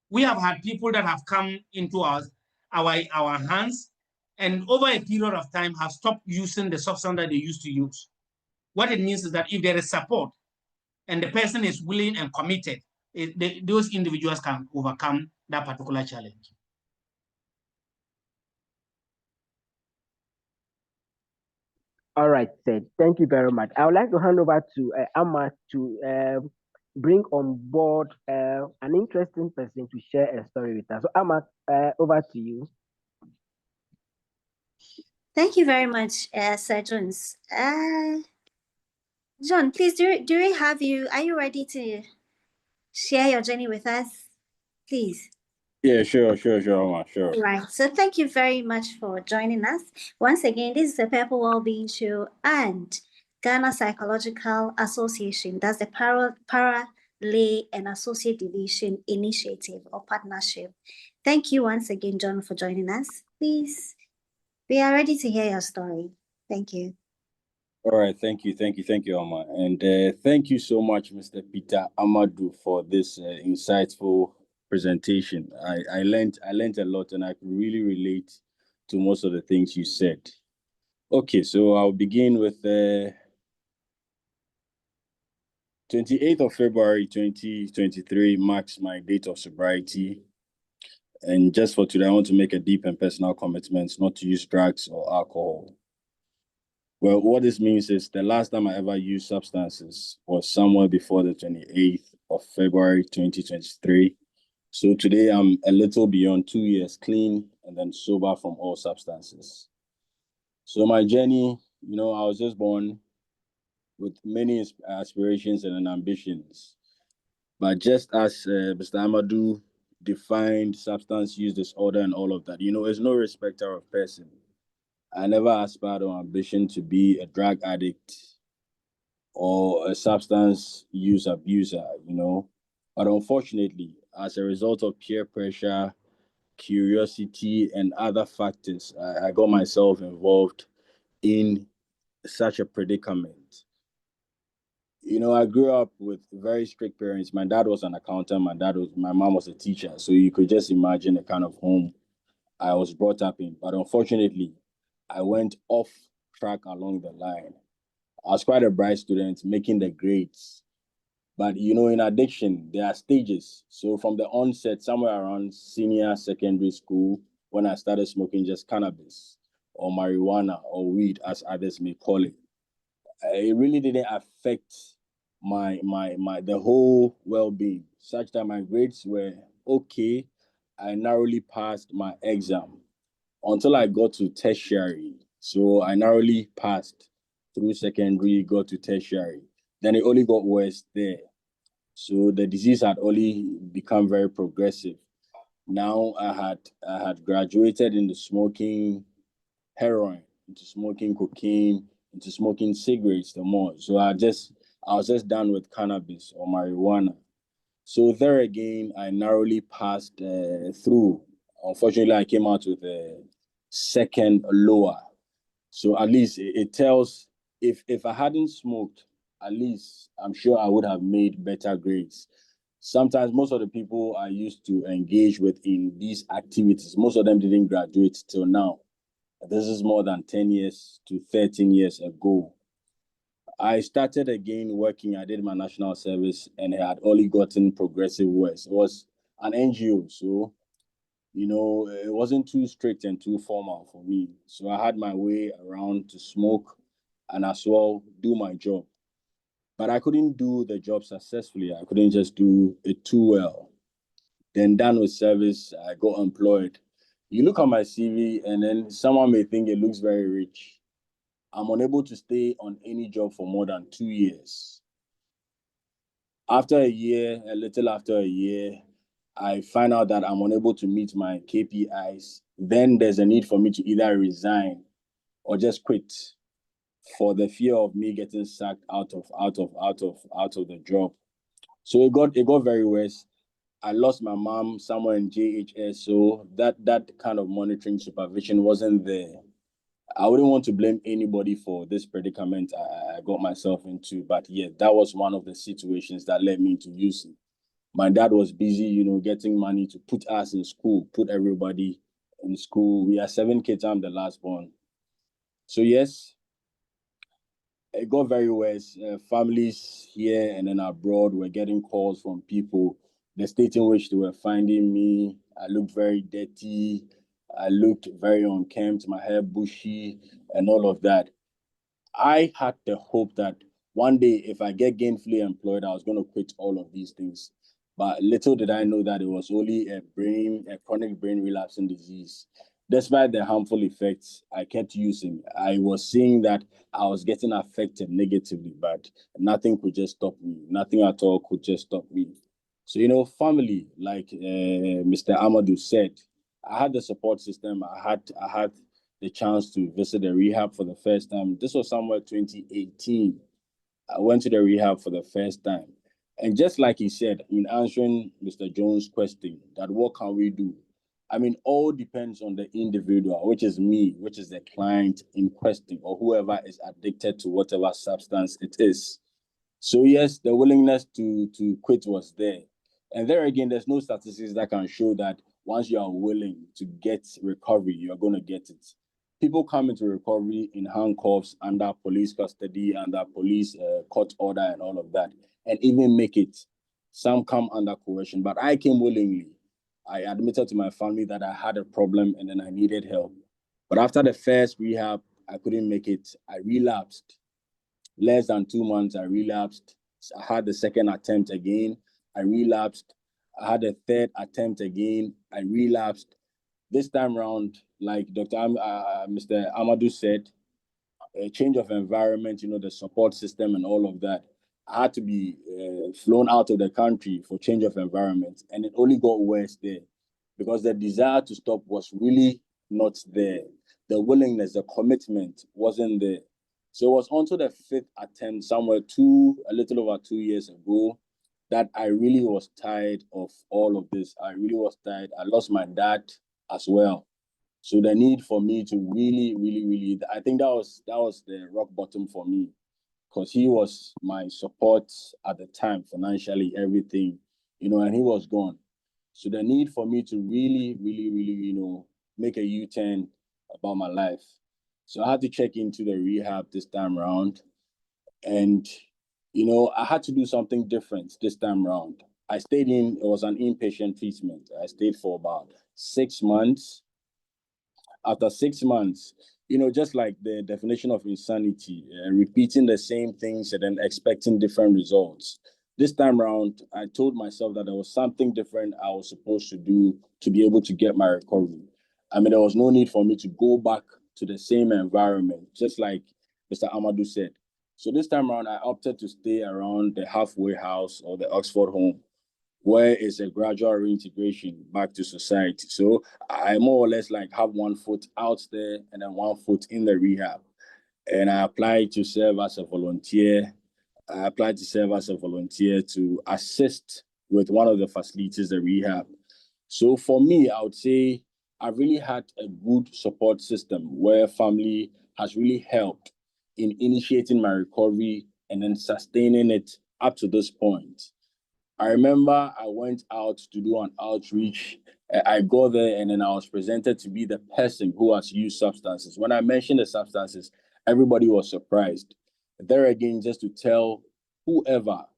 We have had people that have come into our hands and over a period of time have stopped using the substance that they used to use. What it means is that if there is support and the person is willing and committed, those individuals can overcome that particular challenge. All right, Ted. Thank you very much. I would like to hand over to Amma to bring on board an interesting person to share a story with us. So Amma, over to you. Thank you very much, Sir Jones. John, please, are you ready to share your journey with us? Please. Yeah, sure. Sure. Right. So thank you very much for joining us. Once again, this is the Purple Wellbeing Show and Ghana Psychological Association. That's the Para Lay and Associate Division Initiative or Partnership. Thank you once again, John, for joining us. Please We are ready to hear your story. Thank you. All right, thank you, Oma, and thank you so much, Mr. Peter Amadu, for this insightful presentation. I learned a lot, and I could really relate to most of the things you said. Okay, so I'll begin with 28th of February 2023 marks my date of sobriety. And just for today, I want to make a deep and personal commitment not to use drugs or alcohol. Well, what this means is the last time I ever used substances was somewhere before the 28th of February 2023. So today I'm a little beyond 2 years clean and then sober from all substances. So my journey, I was just born with many aspirations and ambitions. But just as Mr. Amadu defined substance use disorder and all of that, it's no respecter of person. I never aspired or ambition to be a drug addict or a substance use abuser, But unfortunately, as a result of peer pressure, curiosity, and other factors, I got myself involved in such a predicament. I grew up with very strict parents. My dad was an accountant. My mom was a teacher. So you could just imagine the kind of home I was brought up in. But unfortunately, I went off track along the line. I was quite a bright student, making the grades. But in addiction, there are stages. So from the onset, somewhere around senior secondary school, when I started smoking just cannabis or marijuana or weed, as others may call it, it really didn't affect my the whole well-being, such that my grades were okay. I narrowly passed my exam until I got to tertiary. So I narrowly passed through secondary, got to tertiary. Then it only got worse there. So the disease had only become very progressive. Now I had graduated into smoking heroin, into smoking cocaine, into smoking cigarettes the more. So I was just done with cannabis or marijuana. So there again, I narrowly passed through. Unfortunately, I came out with a second lower. So at least it tells, if I hadn't smoked, at least I'm sure I would have made better grades. Sometimes most of the people I used to engage with in these activities, most of them didn't graduate till now. This is more than 10 years to 13 years ago. I started again working. I did my national service and I had only gotten progressive worse. It was an NGO, so it wasn't too strict and too formal for me. So I had my way around to smoke and as well do my job. But I couldn't do the job successfully. I couldn't just do it too well. Then done with service, I got employed. You look at my CV and then someone may think it looks very rich. I'm unable to stay on any job for more than 2 years. After a year, a little after a year, I find out that I'm unable to meet my KPIs. Then there's a need for me to either resign or just quit for the fear of me getting sacked out of the job. So it got very worse. I lost my mom somewhere in JHS, so that kind of monitoring supervision wasn't there. I wouldn't want to blame anybody for this predicament I got myself into, but yeah, that was one of the situations that led me to using. My dad was busy, getting money to put us in school, put everybody in school. We are 7 kids. I'm the last born. So yes, it got very worse. Families here and then abroad were getting calls from people, the state in which they were finding me. I looked very dirty. I looked very unkempt, my hair bushy, and all of that. I had the hope that one day, if I get gainfully employed, I was going to quit all of these things. But little did I know that it was only a chronic brain relapsing disease. Despite the harmful effects, I kept using. I was seeing that I was getting affected negatively, but nothing could just stop me. Nothing at all could just stop me. So, family, like Mr. Amadu said, I had the support system. I had the chance to visit the rehab for the first time. This was somewhere 2018. I went to the rehab for the first time. And just like he said, in answering Mr. Jones' question, that what can we do? I mean, all depends on the individual, which is me, which is the client in question, or whoever is addicted to whatever substance it is. So yes, the willingness to quit was there. And there again, there's no statistics that can show that once you are willing to get recovery, you're going to get it. People come into recovery in handcuffs, under police custody, under police court order and all of that, and even make it. Some come under coercion, but I came willingly. I admitted to my family that I had a problem and then I needed help. But after the first rehab, I couldn't make it. I relapsed. Less than 2 months, I relapsed. I had the second attempt again. I relapsed. I had a third attempt again. I relapsed. This time around, like Mr. Amadu said, a change of environment, the support system and all of that. I had to be flown out of the country for change of environment. And it only got worse there because the desire to stop was really not there. The willingness, the commitment wasn't there. So it was onto the fifth attempt, somewhere a little over 2 years ago, that I really was tired of all of this. I really was tired. I lost my dad as well. So the need for me to really, really, really, I think that was the rock bottom for me, because he was my support at the time, financially, everything, and he was gone. So the need for me to really, really, really, make a U-turn about my life. So I had to check into the rehab this time around. And, I had to do something different this time around. It was an inpatient treatment. I stayed for about 6 months. After 6 months, just like the definition of insanity, repeating the same things and then expecting different results. This time around, I told myself that there was something different I was supposed to do to be able to get my recovery. I mean, there was no need for me to go back to the same environment, just like Mr. Amadu said. So this time around, I opted to stay around the halfway house or the Oxford home, where it's a gradual reintegration back to society. So I more or less like have 1 foot out there and then 1 foot in the rehab. And I applied to serve as a volunteer. To assist with one of the facilities, the rehab. So for me, I would say I really had a good support system where family has really helped in initiating my recovery and then sustaining it up to this point. I remember I went out to do an outreach. I got there and then I was presented to be the person who has used substances. When I mentioned the substances, everybody was surprised. There again, just to tell whoever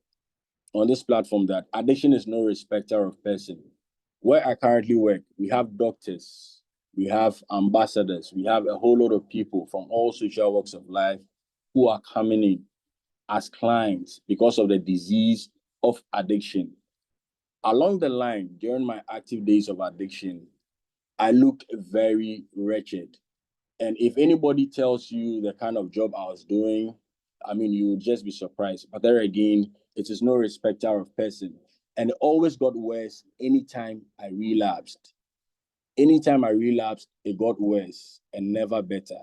on this platform that addiction is no respecter of person. Where I currently work, we have doctors, we have ambassadors, we have a whole lot of people from all social walks of life who are coming in as clients because of the disease of addiction. Along the line, during my active days of addiction, I looked very wretched. And if anybody tells you the kind of job I was doing, I mean, you would just be surprised. But there again, it is no respecter of person. And it always got worse anytime I relapsed. Anytime I relapsed, it got worse and never better.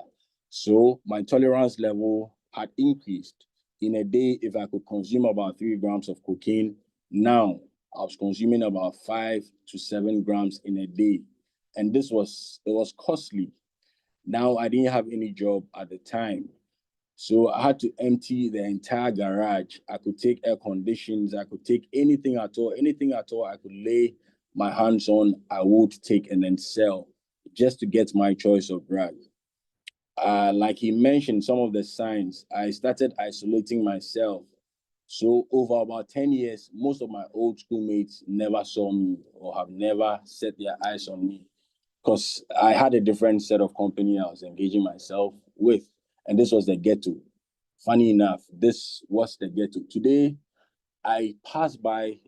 So my tolerance level had increased. In a day, if I could consume about 3 grams of cocaine, now I was consuming about 5 to 7 grams in a day. And it was costly. Now I didn't have any job at the time. So I had to empty the entire garage. I could take air conditions. I could take anything at all I could lay my hands on, I would take and then sell just to get my choice of drug. Like he mentioned, some of the signs, I started isolating myself. So over about 10 years, most of my old schoolmates never saw me or have never set their eyes on me because I had a different set of company I was engaging myself with. And this was the ghetto. Funny enough, this was the ghetto. Today, I pass by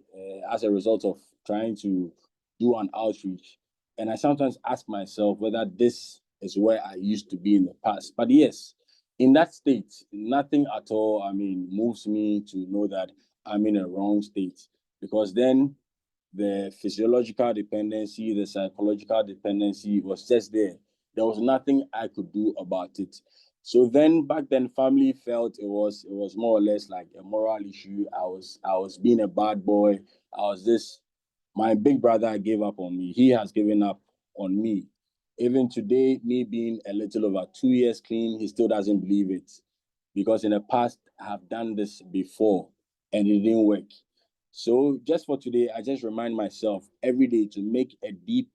as a result of trying to do an outreach. And I sometimes ask myself whether this is where I used to be in the past. But yes, in that state, nothing at all, moves me to know that I'm in a wrong state. Because then the physiological dependency, the psychological dependency was just there. There was nothing I could do about it. So then back then, family felt it was more or less like a moral issue. I was being a bad boy. My big brother gave up on me. He has given up on me. Even today, me being a little over 2 years clean, he still doesn't believe it. Because in the past, I have done this before and it didn't work. So just for today, I just remind myself every day to make a deep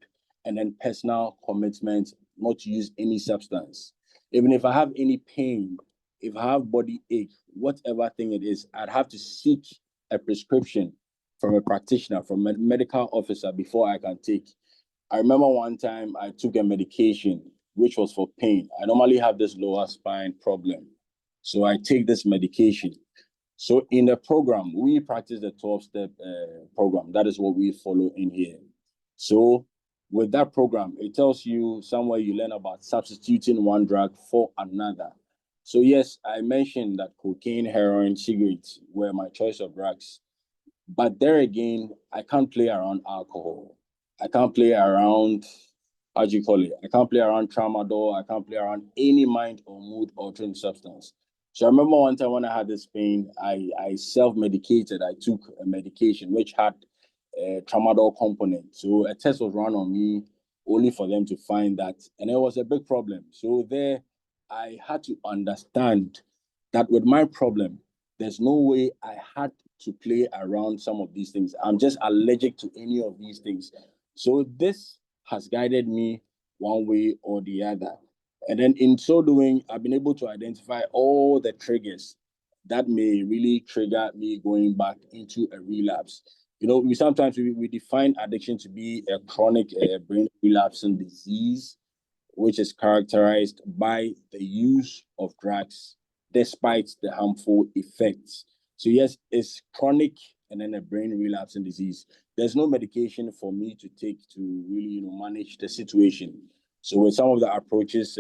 and then personal commitment not to use any substance. Even if I have any pain, if I have body ache, whatever thing it is, I'd have to seek a prescription from a practitioner, from a medical officer before I can take. I remember one time I took a medication which was for pain. I normally have this lower spine problem. So I take this medication. So in the program, we practice the 12-step program. That is what we follow in here. So with that program, it tells you somewhere you learn about substituting one drug for another. So yes, I mentioned that cocaine, heroin, cigarettes were my choice of drugs. But there again, I can't play around alcohol. I can't play around, how do you call it? I can't play around tramadol. I can't play around any mind or mood altering substance. So I remember one time when I had this pain, I self-medicated. I took a medication which had a tramadol component. So a test was run on me only for them to find that. And it was a big problem. So there, I had to understand that with my problem, there's no way I had to play around some of these things. I'm just allergic to any of these things. So this has guided me one way or the other. And then in so doing, I've been able to identify all the triggers that may really trigger me going back into a relapse. You know, we sometimes define addiction to be a chronic brain relapsing disease, which is characterized by the use of drugs despite the harmful effects. So yes, it's chronic and then a brain relapsing disease. There's no medication for me to take to really, manage the situation. So with some of the approaches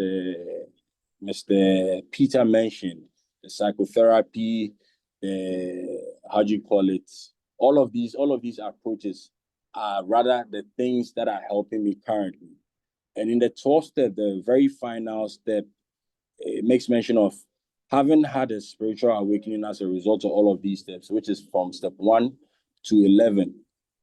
Mr. Peter mentioned, the psychotherapy, how do you call it? All of these approaches are rather the things that are helping me currently. And in the 12th step, the very final step, it makes mention of having had a spiritual awakening as a result of all of these steps, which is from step 1 to 11.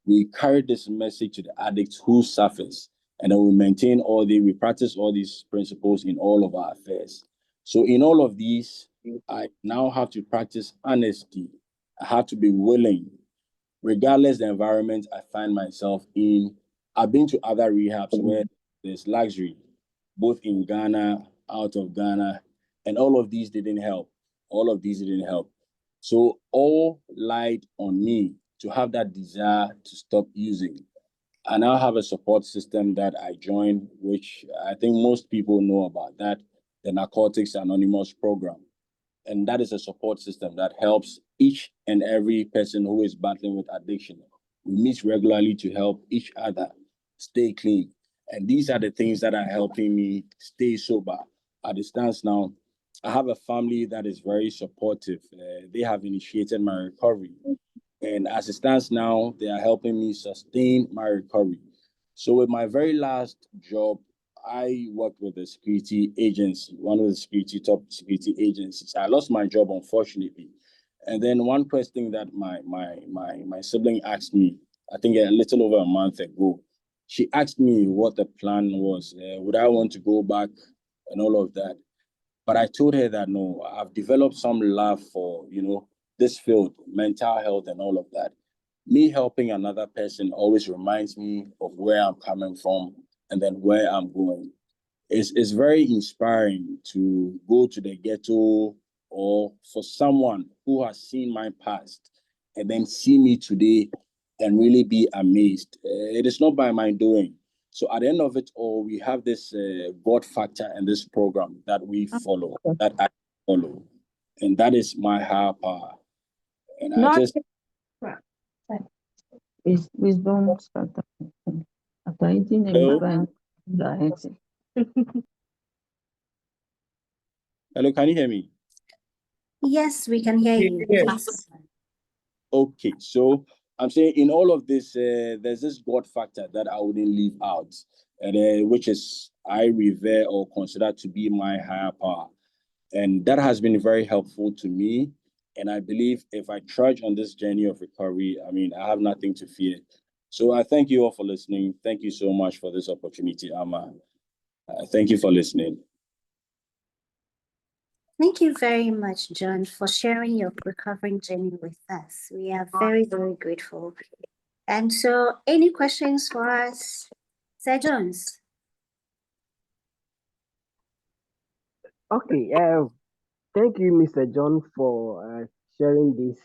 We carry this message to the addicts who suffers, and then we maintain we practice all these principles in all of our affairs. So in all of these, I now have to practice honesty. I have to be willing, regardless the environment I find myself in. I've been to other rehabs where there's luxury, both in Ghana, out of Ghana, and all of these didn't help. All of these didn't help. So all lied on me to have that desire to stop using. I now have a support system that I joined, which I think most people know about that, the Narcotics Anonymous program. And that is a support system that helps each and every person who is battling with addiction. We meet regularly to help each other stay clean. And these are the things that are helping me stay sober. At the stance now, I have a family that is very supportive. They have initiated my recovery. And as it stands now, they are helping me sustain my recovery. So with my very last job, I worked with a security agency, one of the top security agencies. I lost my job, unfortunately. And then one question that my sibling asked me, I think a little over a month ago, she asked me what the plan was. Would I want to go back and all of that? But I told her that no, I've developed some love for, this field, mental health and all of that. Me helping another person always reminds me of where I'm coming from and then where I'm going. It's very inspiring to go to the ghetto or for someone who has seen my past and then see me today and really be amazed. It is not by my doing. So at the end of it all, we have this God factor in this program that we follow, that I follow. And that is my higher power. And I just... Wisdom starter. After eating Hello? Hello, can you hear me? Yes, we can hear you. Yes. Okay, so I'm saying in all of this, there's this God factor that I wouldn't leave out, and which is I revere or consider to be my higher power. And that has been very helpful to me. And I believe if I trudge on this journey of recovery, I mean, I have nothing to fear. So I thank you all for listening. Thank you so much for this opportunity, Amma. Thank you for listening. Thank you very much, John, for sharing your recovering journey with us. We are very, very grateful. And so, any questions for us, Sir Jones? Okay, thank you, Mr. John, for sharing this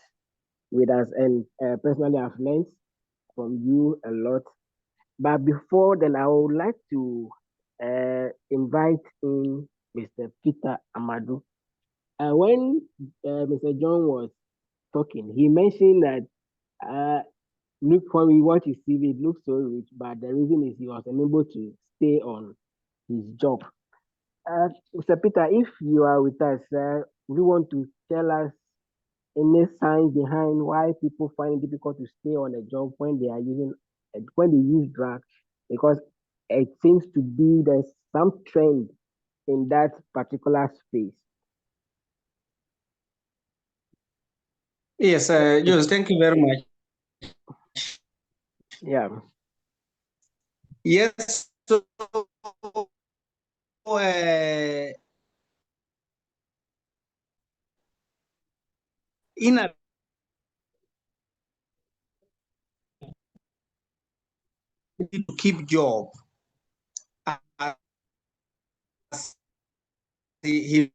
with us. And personally, I've learned from you a lot. But before then, I would like to invite in Mr. Peter Amadu. When Mr. John was talking, he mentioned that look, when we watch his CV, it looks so rich, but the reason is he was unable to stay on his job. Mr. Peter, if you are with us, we want to tell us any signs behind why people find it difficult to stay on a job when they use drugs, because it seems to be there's some trend in that particular space. Yes, Jones, thank you very much. Yeah. Yes, so inability to keep job, as he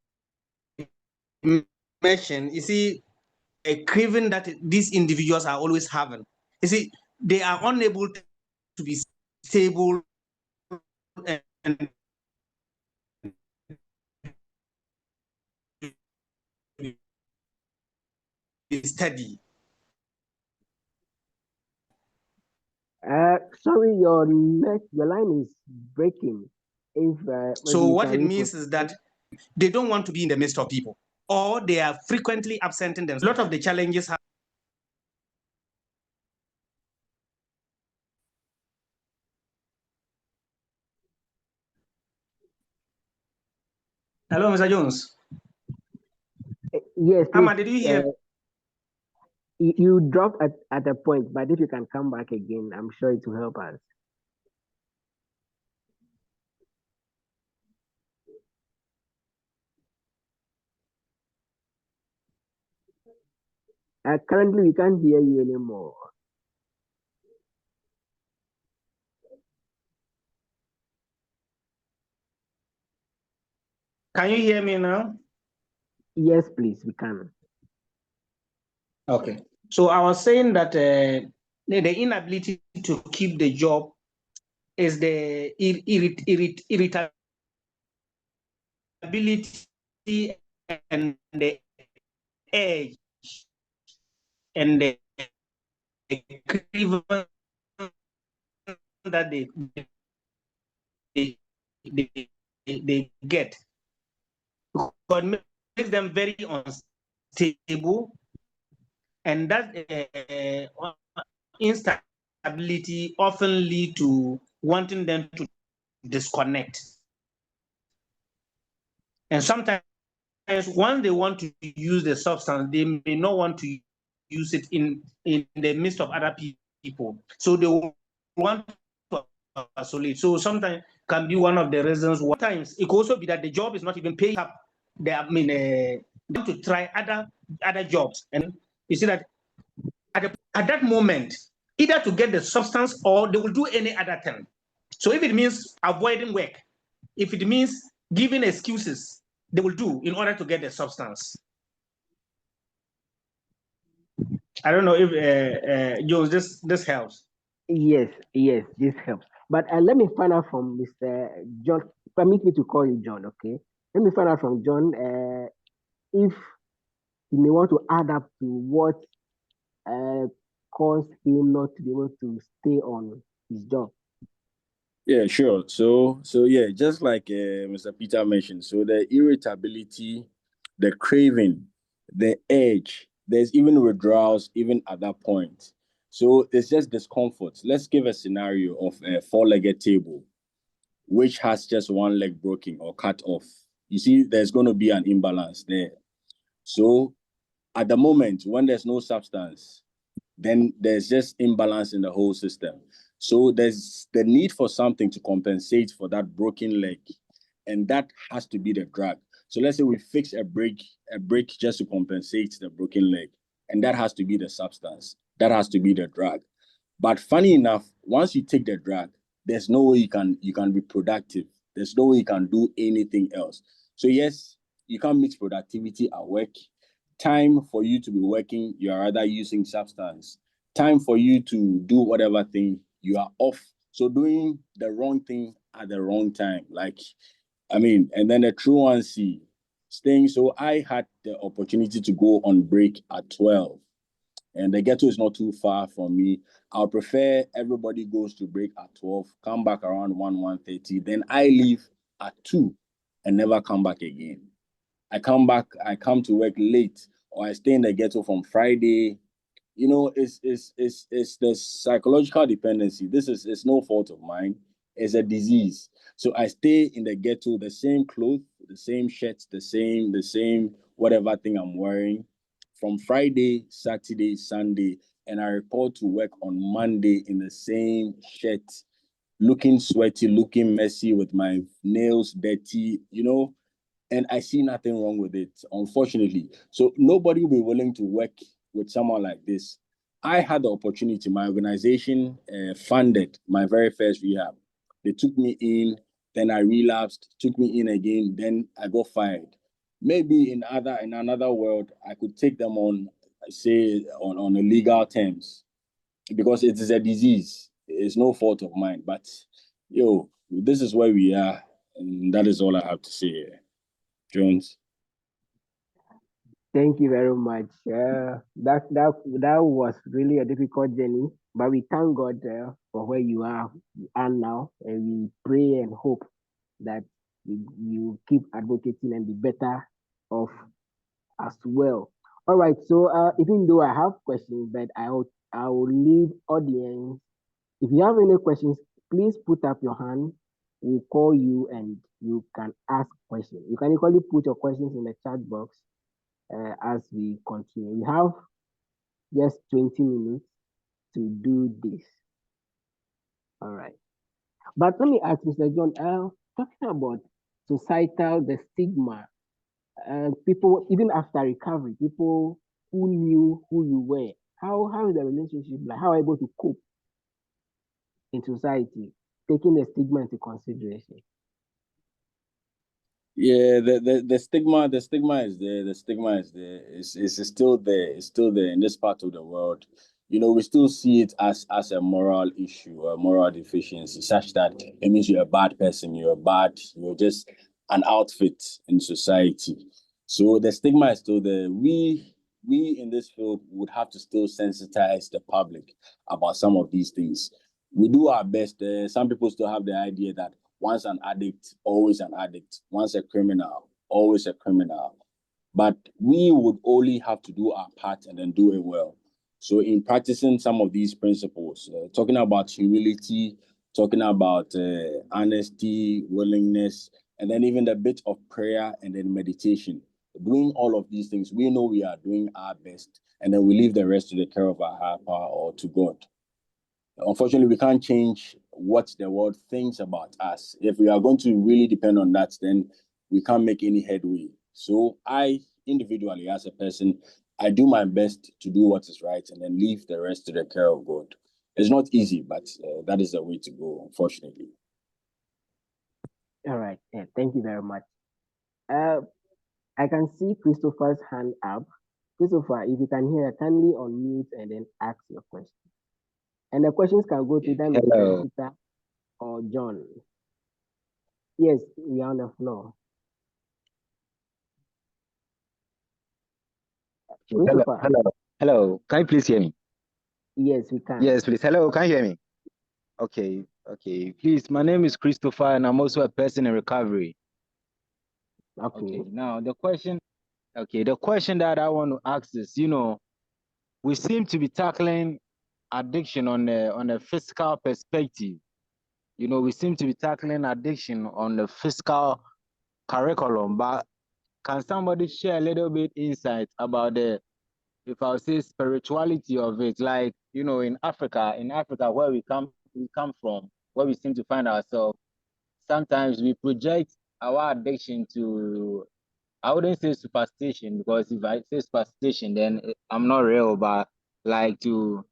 mentioned, you see, a craving that these individuals are always having. You see, they are unable to be stable and steady. Sorry, your line is breaking. If So maybe you what can it means is that they don't want to be in the midst of people, or they are frequently absenting themselves. A lot of the challenges have. Hello, Mr. Jones. Yes, please. Amma, did you hear? You dropped at a point, but if you can come back again, I'm sure it will help us. Currently, we can't hear you anymore. Can you hear me now? Yes, please, we can. Okay. So I was saying that the inability to keep the job is the irritability and the edge and the grievance that they get. But makes them very unstable, and that instability often lead to wanting them to disconnect. And sometimes once they want to use the substance, they may not want to use it in the midst of other people. So they will want to isolate. So sometimes can be one of the reasons. Sometimes it could also be that the job is not even paying up. They want to try other jobs, and you see that at that moment, either to get the substance or they will do any other thing. So if it means avoiding work, if it means giving excuses, they will do in order to get the substance. I don't know if Jones, this helps. Yes, this helps. But let me find out from Mr. John. Permit me to call you John, okay? Let me find out from John if he may want to add up to what caused him not to be able to stay on his job. Yeah, sure. So yeah, just like Mr. Peter mentioned, so the irritability, the craving, the edge, there's even withdrawals even at that point. So it's just discomfort. Let's give a scenario of a four-legged table, which has just one leg broken or cut off. You see, there's going to be an imbalance there. So at the moment, when there's no substance, then there's just imbalance in the whole system. So there's the need for something to compensate for that broken leg, and that has to be the drug. So let's say we fix a break just to compensate the broken leg, and that has to be the substance. That has to be the drug. But funny enough, once you take the drug, there's no way you can be productive. There's no way you can do anything else. So yes, you can't mix productivity at work. Time for you to be working, you are rather using substance. Time for you to do whatever thing, you are off. So doing the wrong thing at the wrong time. Like, I mean, and then the true one see staying. So I had the opportunity to go on break at 12. And the ghetto is not too far from me. I'll prefer everybody goes to break at 12, come back around 1:30. Then I leave at 2 and never come back again. I come to work late, or I stay in the ghetto from Friday. You know, it's the psychological dependency. It's no fault of mine. It's a disease. So I stay in the ghetto, the same clothes, the same shirts, the same whatever thing I'm wearing from Friday, Saturday, Sunday, and I report to work on Monday in the same shirt, looking sweaty, looking messy, with my nails dirty, you know, and I see nothing wrong with it, unfortunately. So nobody will be willing to work with someone like this. I had the opportunity. My organization funded my very first rehab. They took me in, then I relapsed, took me in again, then I got fired. Maybe in another world, I could take them on, say, on a legal terms, because it is a disease. It's no fault of mine. But yo, this is where we are, and that is all I have to say here. Jones. Thank you very much. That was really a difficult journey, but we thank God for where you are now, and we pray and hope that you keep advocating and be better off as well. All right. So even though I have questions, but I will leave audience. If you have any questions, please put up your hand. We'll call you and you can ask questions. You can equally put your questions in the chat box as we continue. We have just 20 minutes to do this. All right. But let me ask Mr. John, talking about societal, the stigma, people, even after recovery, people who knew who you were, how is the relationship like? How are you able to cope in society, taking the stigma into consideration? Yeah, the stigma is there. The stigma is there. It's still there. It's still there in this part of the world. You know, we still see it as a moral issue, a moral deficiency, such that it means you're a bad person, you're just an outfit in society. So the stigma is still there. We in this field would have to still sensitize the public about some of these things. We do our best. Some people still have the idea that once an addict, always an addict. Once a criminal, always a criminal. But we would only have to do our part and then do it well. So in practicing some of these principles, talking about humility, talking about honesty, willingness, and then even a bit of prayer and then meditation, doing all of these things, we know we are doing our best, and then we leave the rest to the care of our higher power or to God. Unfortunately, we can't change what the world thinks about us. If we are going to really depend on that, then we can't make any headway. So I, individually, as a person, I do my best to do what is right and then leave the rest to the care of God. It's not easy, but that is the way to go, unfortunately. All right. Yeah, thank you very much. I can see Christopher's hand up. Christopher, if you can hear, kindly unmute and then ask your question. And the questions can go to them, Peter or John. Yes, we are on the floor. Christopher. Hello. Can you please hear me? Yes, we can. Yes, please. Hello, can you hear me? Okay. Please, my name is Christopher, and I'm also a person in recovery. Okay. Now the question that I want to ask is, we seem to be tackling addiction on a physical perspective. We seem to be tackling addiction on the physical curriculum, but can somebody share a little bit insight about the if I say spirituality of it, like, you know, in Africa where we come from, where we seem to find ourselves, sometimes we project our addiction to, I wouldn't say superstition, because if I say superstition, then I'm not real, but like to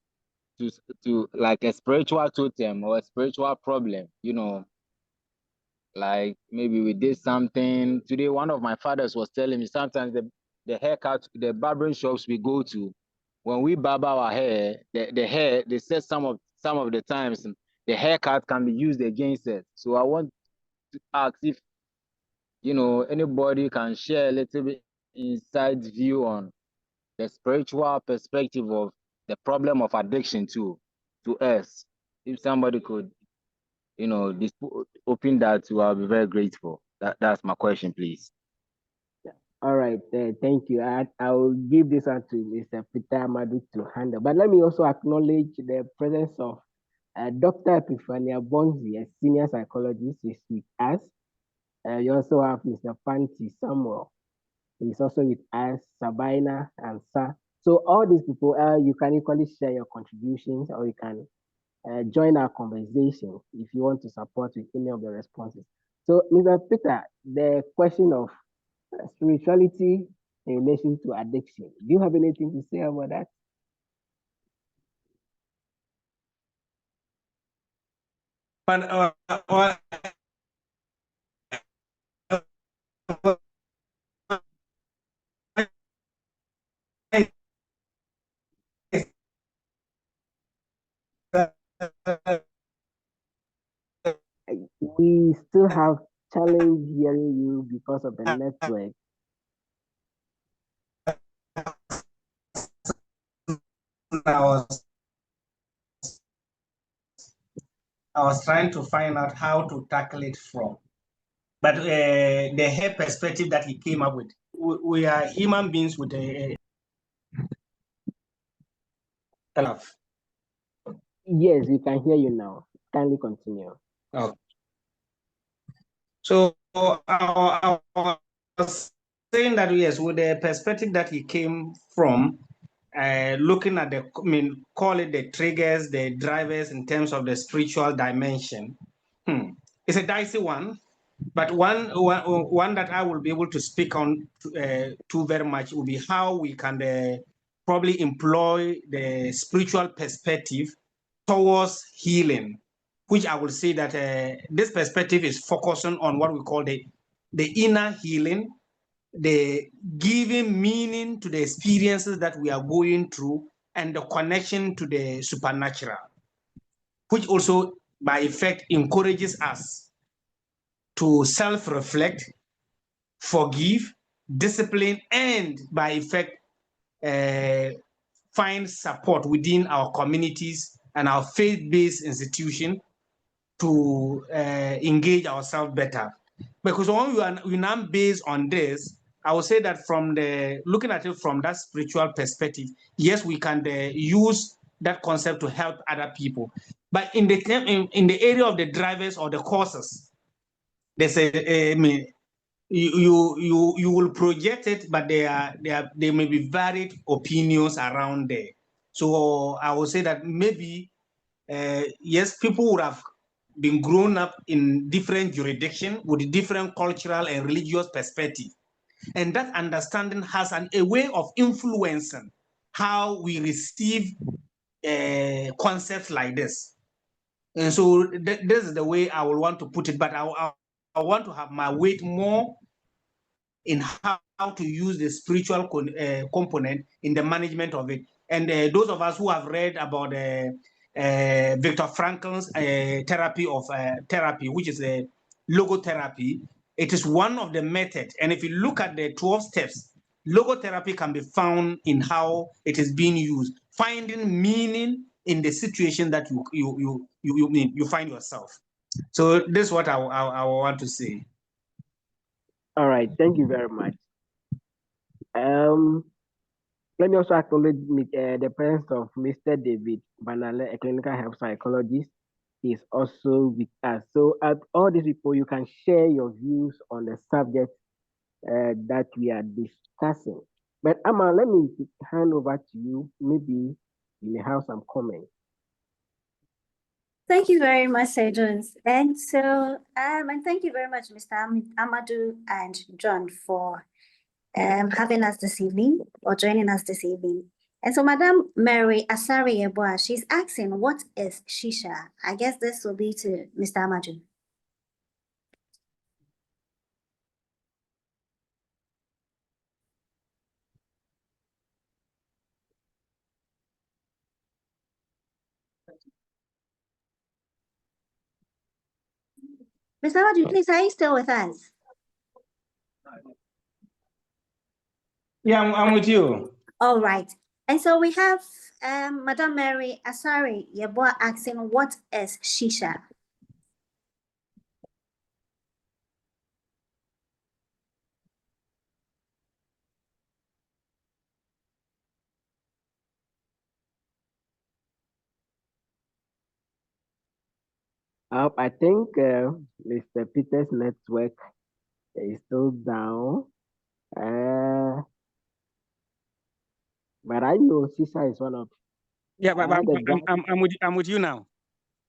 like a spiritual totem or a spiritual problem, you know, like maybe we did something. Today, one of my fathers was telling me sometimes the haircut, the barbering shops we go to, when we barb our hair, the hair, they said some of the times the haircut can be used against it. So I want to ask if, you know, anybody can share a little bit inside view on the spiritual perspective of the problem of addiction to us. If somebody could, you know, open that to, I'll be very grateful. That's my question, please. All right, thank you. I will give this one to Mr. Peter Amadu to handle. But let me also acknowledge the presence of Dr. Epiphania Bonzi, a senior psychologist, is with us. You also have Mr. Fanti Samuel. He's also with us, Sabina and Sa. So all these people, you can equally share your contributions, or you can join our conversation if you want to support with any of the responses. So, Mr. Peter, the question of spirituality in relation to addiction. Do you have anything to say about that? We still have challenge hearing you because of the network. I was trying to find out how to tackle it from. But the hair perspective that he came up with, we are human beings with a love. Yes, we can hear you now. Kindly continue. Okay. So I was saying that, yes, with the perspective that he came from, looking at call it the triggers, the drivers in terms of the spiritual dimension. It's a dicey one, but one that I will be able to speak on to very much will be how we can probably employ the spiritual perspective towards healing, which I will say that this perspective is focusing on what we call the inner healing, the giving meaning to the experiences that we are going through, and the connection to the supernatural, which also by effect encourages us to self-reflect, forgive, discipline, and by effect find support within our communities and our faith-based institution to engage ourselves better. Because when we now based on this, I would say that from the looking at it from that spiritual perspective, yes, we can use that concept to help other people. But in the area of the drivers or the causes, there's you will project it, but there may be varied opinions around there. So I would say that maybe yes, people would have been grown up in different jurisdictions with different cultural and religious perspective. And that understanding has a way of influencing how we receive concepts like this. And so this is the way I will want to put it, but I want to have my weight more in how to use the spiritual component in the management of it. And those of us who have read about Viktor Frankl's therapy, which is a logotherapy, it is one of the methods. And if you look at the 12 steps, logotherapy can be found in how it is being used, finding meaning in the situation that you find yourself. So this is what I want to say. All right, thank you very much. Let me also acknowledge the presence of Mr. David Banale, a clinical health psychologist. He is also with us. So, at all these people, you can share your views on the subject that we are discussing. But Amma, let me hand over to you. Maybe you may have some comments. Thank you very much, Sir Jones. And so, and thank you very much, Mr. Amadu and John, for having us this evening or joining us this evening. And so Madam Mary Asari Yeboah, she's asking, what is shisha? I guess this will be to Mr. Amadu. Mr. Amadu, please, are you still with us? Yeah, I'm with you. All right. And so we have Madam Mary Asari Yeboah asking, what is shisha? I think Mr. Peter's network is still down. But I know Sisa is one of. Yeah, but I'm with you now.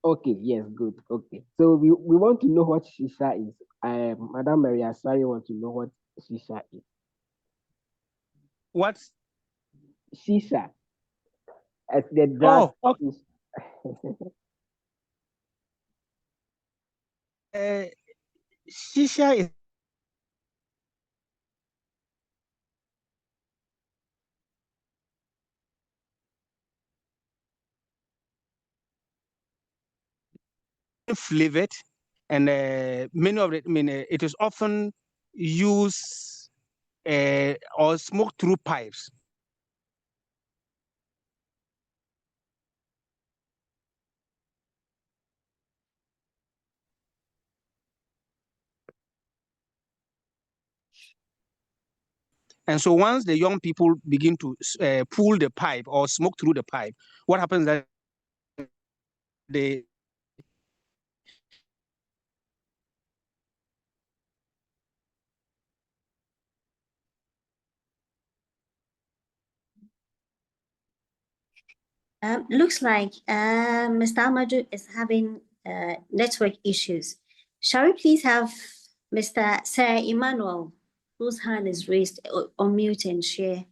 Okay, yes, good. Okay. So we want to know what shisha is. Madam Maria Sari want to know what shisha is. What? Shisha. As the drug. Oh, okay. Shisha is flavored, and many of it, it is often used or smoked through pipes. And so once the young people begin to pull the pipe or smoke through the pipe, what happens is that they Looks like Mr. Amadu is having network issues. Shall we please have Mr. Sir Emmanuel, whose hand is raised, unmute and share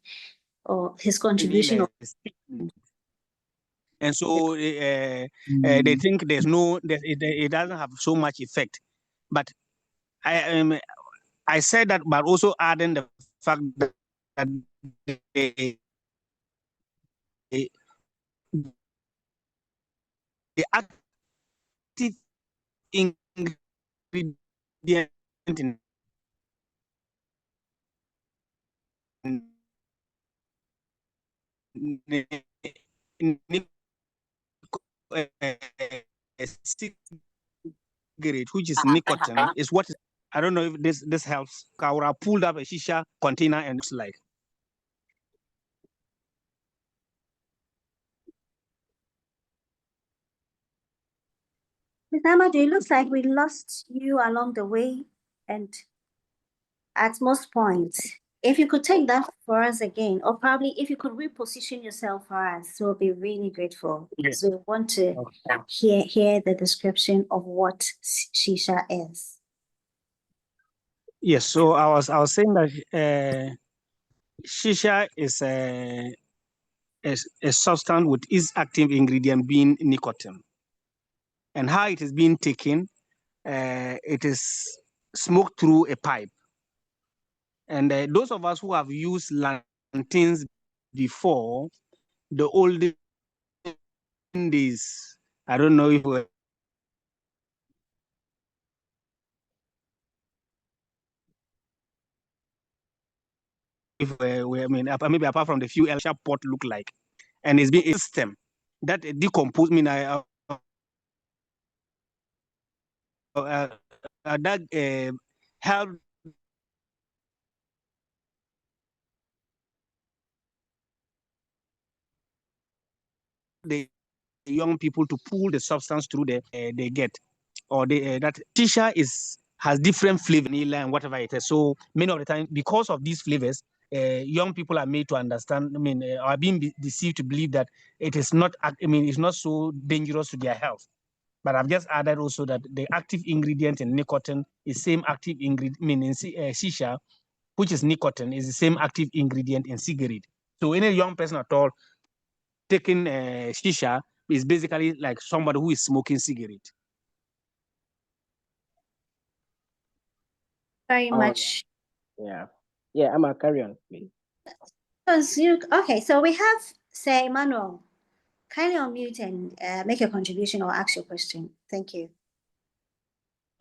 or his contribution? And so they think it doesn't have so much effect. But I said that, but also adding the fact that the active ingredient in cigarette, which is nicotine, is what is, I don't know if this helps. Kaura pulled up a shisha container and it's like. Mr. Amadu, it looks like we lost you along the way and at most points. If you could take that for us again, or probably if you could reposition yourself for us, we'll be really grateful because we want to hear the description of what shisha is. Yes, so I was saying that shisha is a substance with its active ingredient being nicotine, and how it is being taken, it is smoked through a pipe. And those of us who have used lanterns before, the olden days, I don't know if maybe apart from the few sharp pot look like, and it's been a system that decompose. That help the young people to pull the substance through they get, or that shisha has different flavor, vanilla and whatever it is. So many of the time, because of these flavors, young people are made to understand, are being deceived to believe that it is not, it's not so dangerous to their health. But I've just added also that the active ingredient in nicotine is same active ingredient, in shisha, which is nicotine, is the same active ingredient in cigarette. So any young person at all taking shisha is basically like somebody who is smoking cigarette. Very Oh, much. yeah. Yeah, I'ma carry on, please. Okay, so we have, say, Emmanuel. Kindly unmute and make a contribution or ask your question. Thank you.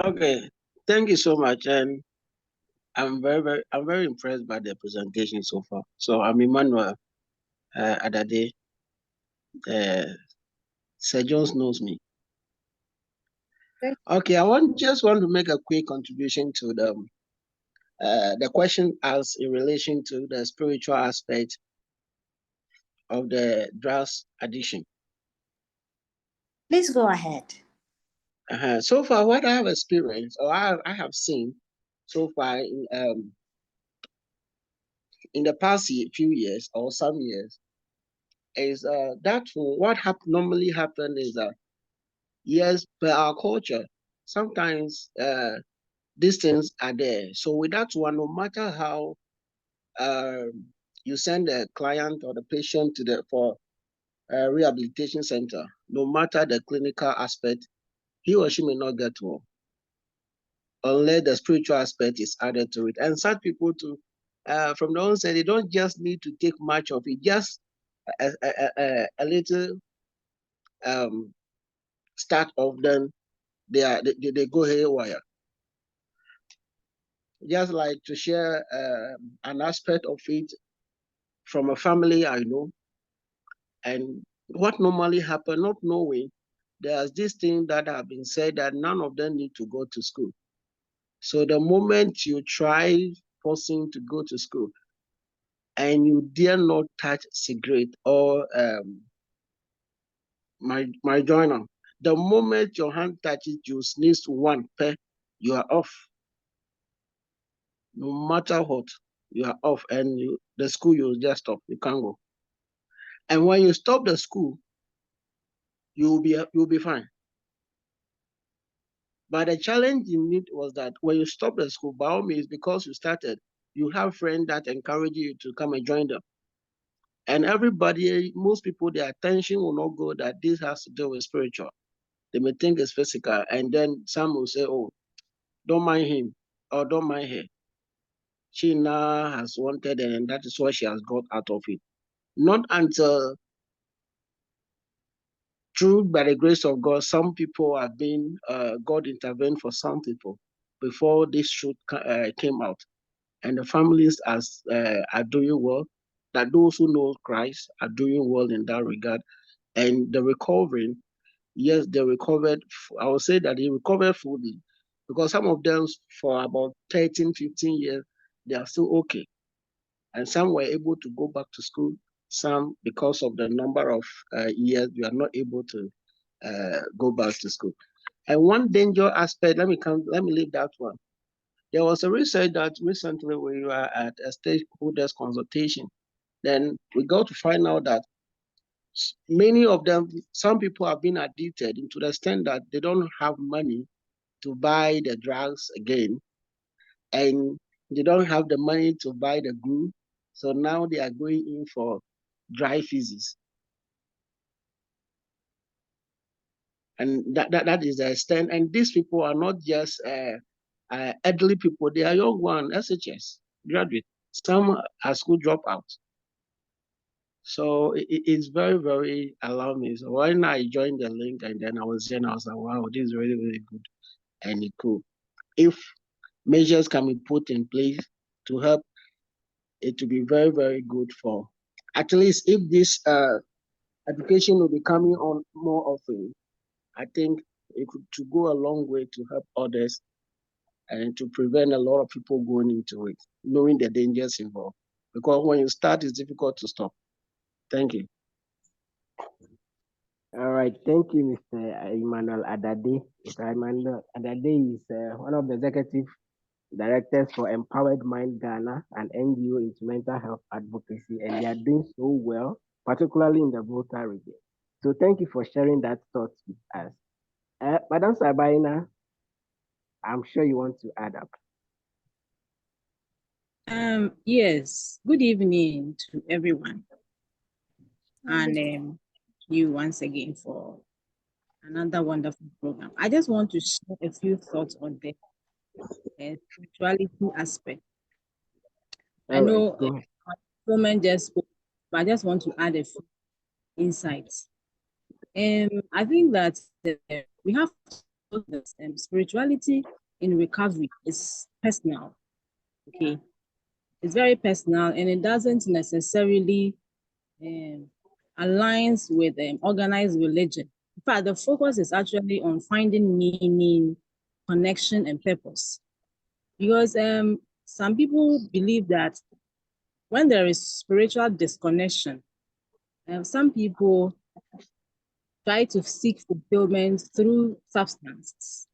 Okay, thank you so much, and I'm very impressed by the presentation so far. So I'm Emmanuel Adade. Sir Jones knows me. Good. Okay, just want to make a quick contribution to the question asked in relation to the spiritual aspect of the drugs addiction. Please go ahead. So far, what I have experienced or I have seen so far in the past few years or some years is that what normally happen is that yes, per our culture, sometimes these things are there. So with that one, no matter how you send the client or the patient to for a rehabilitation center, no matter the clinical aspect, he or she may not get well unless the spiritual aspect is added to it. And such people too, from the onset, they don't just need to take much of it, just a little start of them, they go haywire. Just like to share an aspect of it from a family I know, and what normally happen, not knowing, there's this thing that have been said that none of them need to go to school. So the moment you try forcing to go to school, and you dare not touch cigarette or marijuana, the moment your hand touches, you sneeze one pair, you are off. No matter what, you are off, and the school you just stop. You can't go. And when you stop the school, you'll be fine. But the challenge in it was that when you stop the school, by all means, because you started, you have friends that encourage you to come and join them. And everybody, most people, their attention will not go that this has to do with spiritual. They may think it's physical, and then some will say, "Oh, don't mind him or don't mind her. She now has wanted, and that is what she has got out of it." Not until, through by the grace of God, some people have been, God intervened for some people before this truth came out. And the families are doing well, that those who know Christ are doing well in that regard. And the recovering, yes, they recovered. I would say that they recovered fully, because some of them for about 13, 15 years, they are still okay. And some were able to go back to school. Some, because of the number of years, they are not able to go back to school. And one danger aspect, let me leave that one. There was a research that recently we were at a stakeholders consultation. Then we got to find out that many of them, some people have been addicted to the extent that they don't have money to buy the drugs again, and they don't have the money to buy the glue. So now they are going in for dry physics. And that is the extent. And these people are not just elderly people, they are young ones, SHS graduate. Some are school dropouts. So it's very, very alarming. So when I joined the link and then I was like, wow, this is really, really good and cool. If measures can be put in place to help, it to be very, very good for, at least if this education will be coming on more often, I think it could to go a long way to help others and to prevent a lot of people going into it, knowing the dangers involved. Because when you start, it's difficult to stop. Thank you. All right, thank you, Mr. Emmanuel Adade. Mr. Emmanuel Adade is one of the executive directors for Empowered Mind Ghana, an NGO into mental health advocacy, and they are doing so well, particularly in the Volta region. So thank you for sharing that thoughts with us. Madam Sabaina, I'm sure you want to add up. Yes, good evening to everyone. And you once again for another wonderful program. I just want to share a few thoughts on the spirituality aspect. I know women just spoke, but I just want to add a few insights. I think that we have to that spirituality in recovery is personal. Okay, it's very personal, and it doesn't necessarily aligns with organized religion. In fact, the focus is actually on finding meaning, connection, and purpose. Because some people believe that when there is spiritual disconnection, some people try to seek fulfillment through substances.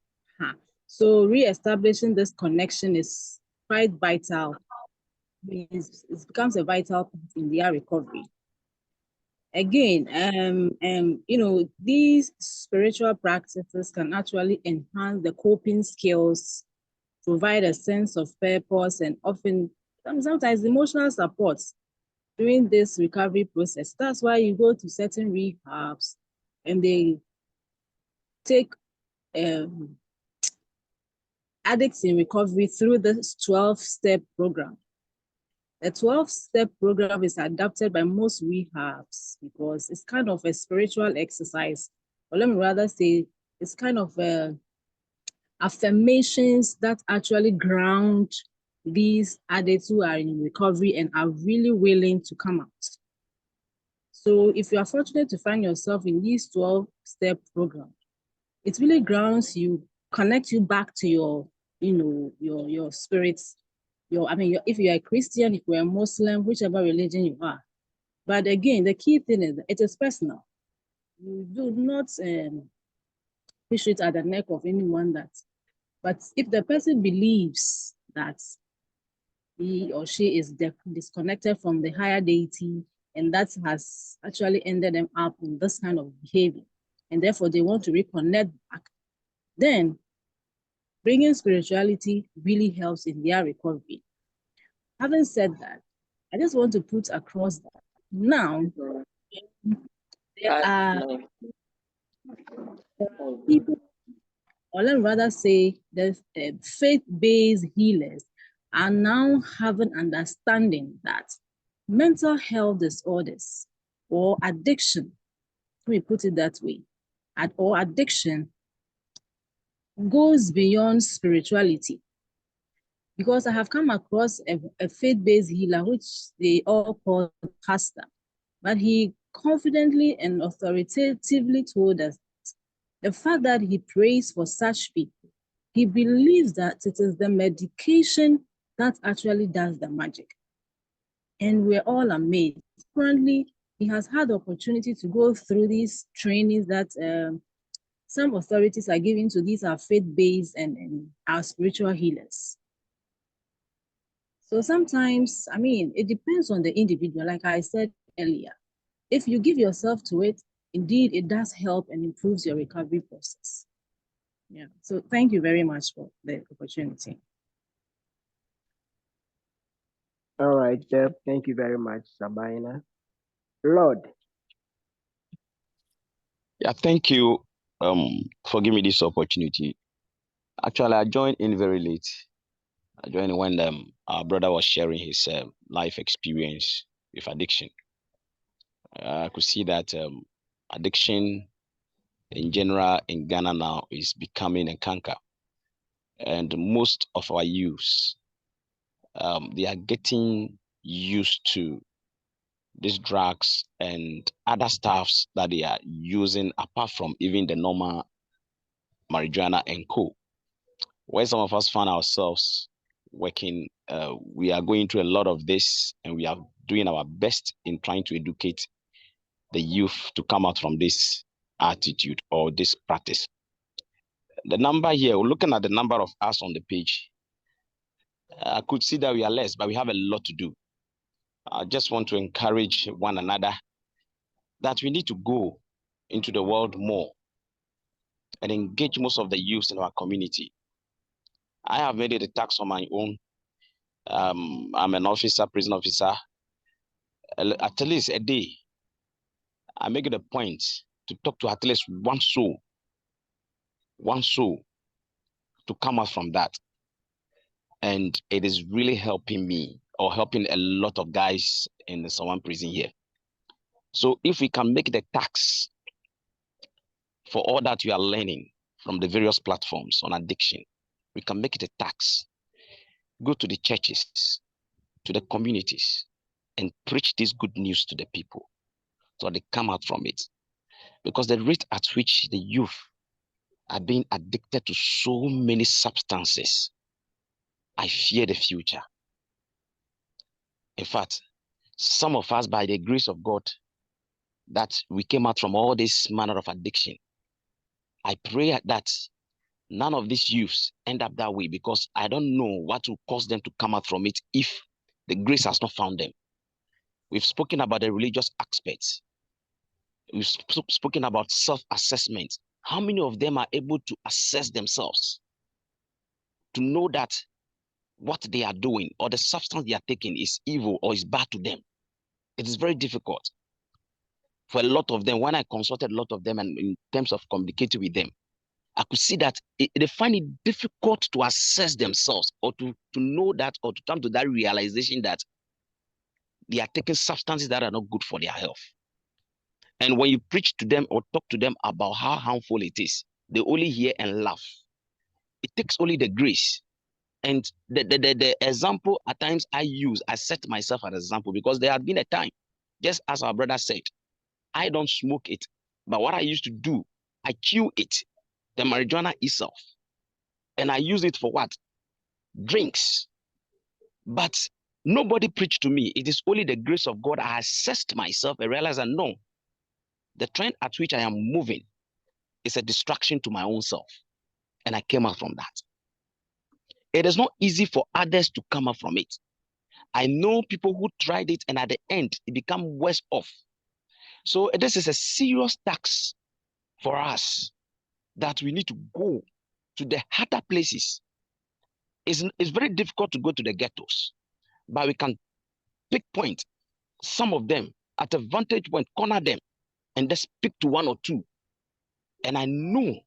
So re-establishing this connection is quite vital. It becomes a vital part in their recovery. Again, these spiritual practices can actually enhance the coping skills, provide a sense of purpose, and often sometimes emotional support during this recovery process. That's why you go to certain rehabs and they take addicts in recovery through this 12-step program. The 12-step program is adapted by most rehabs because it's kind of a spiritual exercise, or let me rather say it's kind of affirmations that actually ground these addicts who are in recovery and are really willing to come out. So if you are fortunate to find yourself in these 12-step program, it really grounds you, connects you back to your spirits. If you're a Christian, if you're a Muslim, whichever religion you are. But again, the key thing is it is personal. You do not push it at the neck of anyone but if the person believes that he or she is disconnected from the higher deity, and that has actually ended them up in this kind of behavior, and therefore they want to reconnect back, then bringing spirituality really helps in their recovery. Having said that, I just want to put across that now there are people, or let me rather say the faith-based healers are now having understanding that mental health disorders or addiction, let me put it that way, or addiction goes beyond spirituality. Because I have come across a faith-based healer, which they all call pastor, but he confidently and authoritatively told us the fact that he prays for such people, he believes that it is the medication that actually does the magic. And we're all amazed. Currently, he has had the opportunity to go through these trainings that some authorities are giving to these are faith-based and our spiritual healers. So sometimes, it depends on the individual. Like I said earlier, if you give yourself to it, indeed, it does help and improves your recovery process. Yeah. So thank you very much for the opportunity. All right, Jeff. Thank you very much, Sabaina. Lord. Yeah, thank you for giving me this opportunity. Actually, I joined in very late. I joined when our brother was sharing his life experience with addiction. I could see that addiction in general in Ghana now is becoming a canker. And most of our youth, they are getting used to these drugs and other stuffs that they are using apart from even the normal marijuana and co. Where some of us find ourselves working, we are going through a lot of this and we are doing our best in trying to educate the youth to come out from this attitude or this practice. The number here, we're looking at the number of us on the page. I could see that we are less, but we have a lot to do. I just want to encourage one another that we need to go into the world more and engage most of the youth in our community. I have made it a task on my own. I'm an officer, prison officer. At least a day, I make it a point to talk to at least one soul to come out from that. And it is really helping me or helping a lot of guys in the Sawan prison here. So if we can make it a tax for all that we are learning from the various platforms on addiction, we can make it a tax. Go to the churches, to the communities, and preach this good news to the people so they come out from it. Because the rate at which the youth are being addicted to so many substances, I fear the future. In fact, some of us, by the grace of God, that we came out from all this manner of addiction, I pray that none of these youths end up that way, because I don't know what will cause them to come out from it if the grace has not found them. We've spoken about the religious aspects. We've spoken about self-assessment. How many of them are able to assess themselves to know that what they are doing or the substance they are taking is evil or is bad to them? It is very difficult for a lot of them. When I consulted a lot of them and in terms of communicating with them, I could see that they find it difficult to assess themselves or to know that, or to come to that realization that they are taking substances that are not good for their health. And when you preach to them or talk to them about how harmful it is, they only hear and laugh. It takes only the grace. And the example at times I set myself as an example, because there had been a time, just as our brother said, I don't smoke it. But what I used to do, I chew it, the marijuana itself. And I use it for what? Drinks. But nobody preached to me. It is only the grace of God. I assessed myself and realized that no, the trend at which I am moving is a distraction to my own self. And I came out from that. It is not easy for others to come out from it. I know people who tried it and at the end, it became worse off. So this is a serious task for us, that we need to go to the harder places. It's very difficult to go to the ghettos, but we can pinpoint some of them at a vantage point, corner them, and just speak to one or two. And I know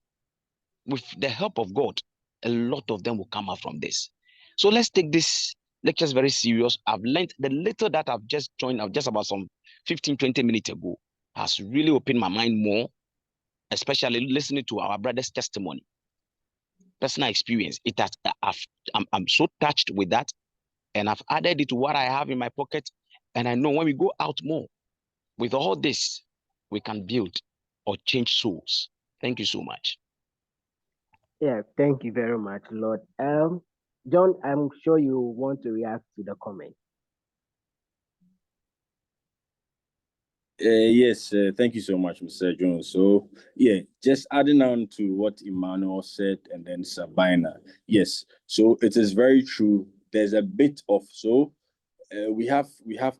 with the help of God, a lot of them will come out from this. So let's take this lectures very serious. I've learned the little that I've just joined, just about some 15, 20 minutes ago, has really opened my mind more, especially listening to our brother's testimony, personal experience. It has, I'm so touched with that, and I've added it to what I have in my pocket. And I know when we go out more with all this, we can build or change souls. Thank you so much. Yeah, thank you very much, Lord. John, I'm sure you want to react to the comment. Yes, thank you so much, Mr. Jones. So, yeah, just adding on to what Emmanuel said and then Sabina. Yes, so it is very true. There's a bit of, we have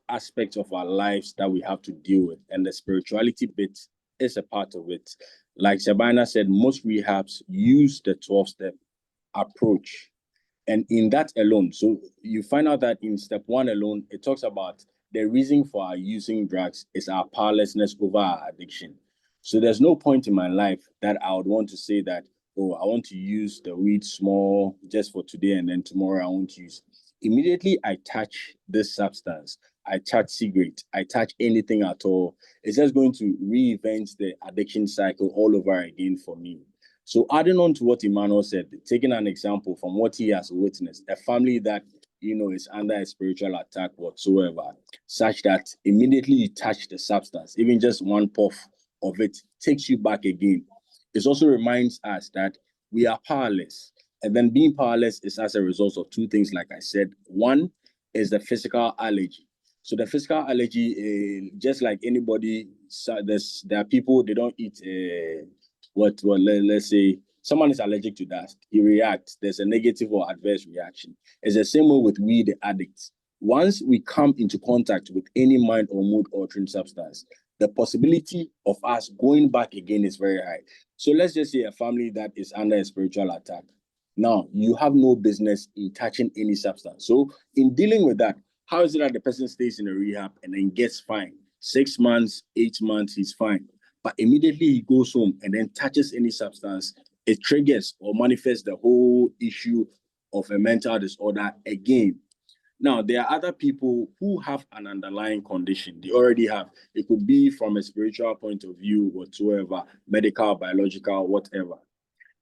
aspects of our lives that we have to deal with, and the spirituality bit is a part of it. Like Sabina said, most rehabs use the 12-step approach. And in that alone, so you find out that in step 1 alone, it talks about the reason for our using drugs is our powerlessness over our addiction. So there's no point in my life that I would want to say that, oh, I want to use the weed small just for today, and then tomorrow I won't use. Immediately I touch this substance, I touch cigarette, I touch anything at all, it's just going to reinvent the addiction cycle all over again for me. So adding on to what Emmanuel said, taking an example from what he has witnessed, a family that, is under a spiritual attack whatsoever, such that immediately you touch the substance, even just one puff of it takes you back again. It also reminds us that we are powerless. And then being powerless is as a result of two things, like I said. One is the physical allergy. So the physical allergy, just like anybody, there are people, they don't eat let's say Someone is allergic to dust, he reacts, there's a negative or adverse reaction. It's the same way with we, the addicts. Once we come into contact with any mind or mood altering substance, the possibility of us going back again is very high. So let's just say a family that is under a spiritual attack. Now, you have no business in touching any substance. So in dealing with that, how is it that the person stays in a rehab and then gets fine? 6 months, 8 months, he's fine. But immediately he goes home and then touches any substance, it triggers or manifests the whole issue of a mental disorder again. Now, there are other people who have an underlying condition. They already have. It could be from a spiritual point of view, whatsoever, medical, biological, whatever.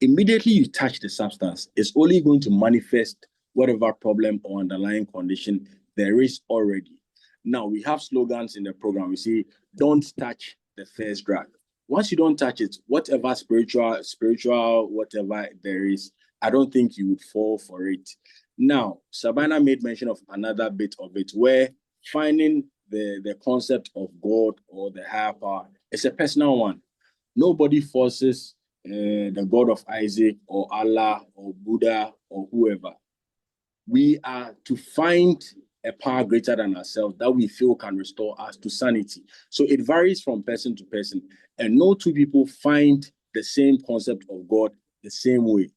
Immediately you touch the substance, it's only going to manifest whatever problem or underlying condition there is already. Now, we have slogans in the program. We say, don't touch the first drug. Once you don't touch it, whatever spiritual, whatever there is, I don't think you would fall for it. Now, Sabina made mention of another bit of it where finding the concept of God or the higher power is a personal one. Nobody forces the God of Isaac or Allah or Buddha or whoever. We are to find a power greater than ourselves that we feel can restore us to sanity. So it varies from person to person, and no two people find the same concept of God the same way.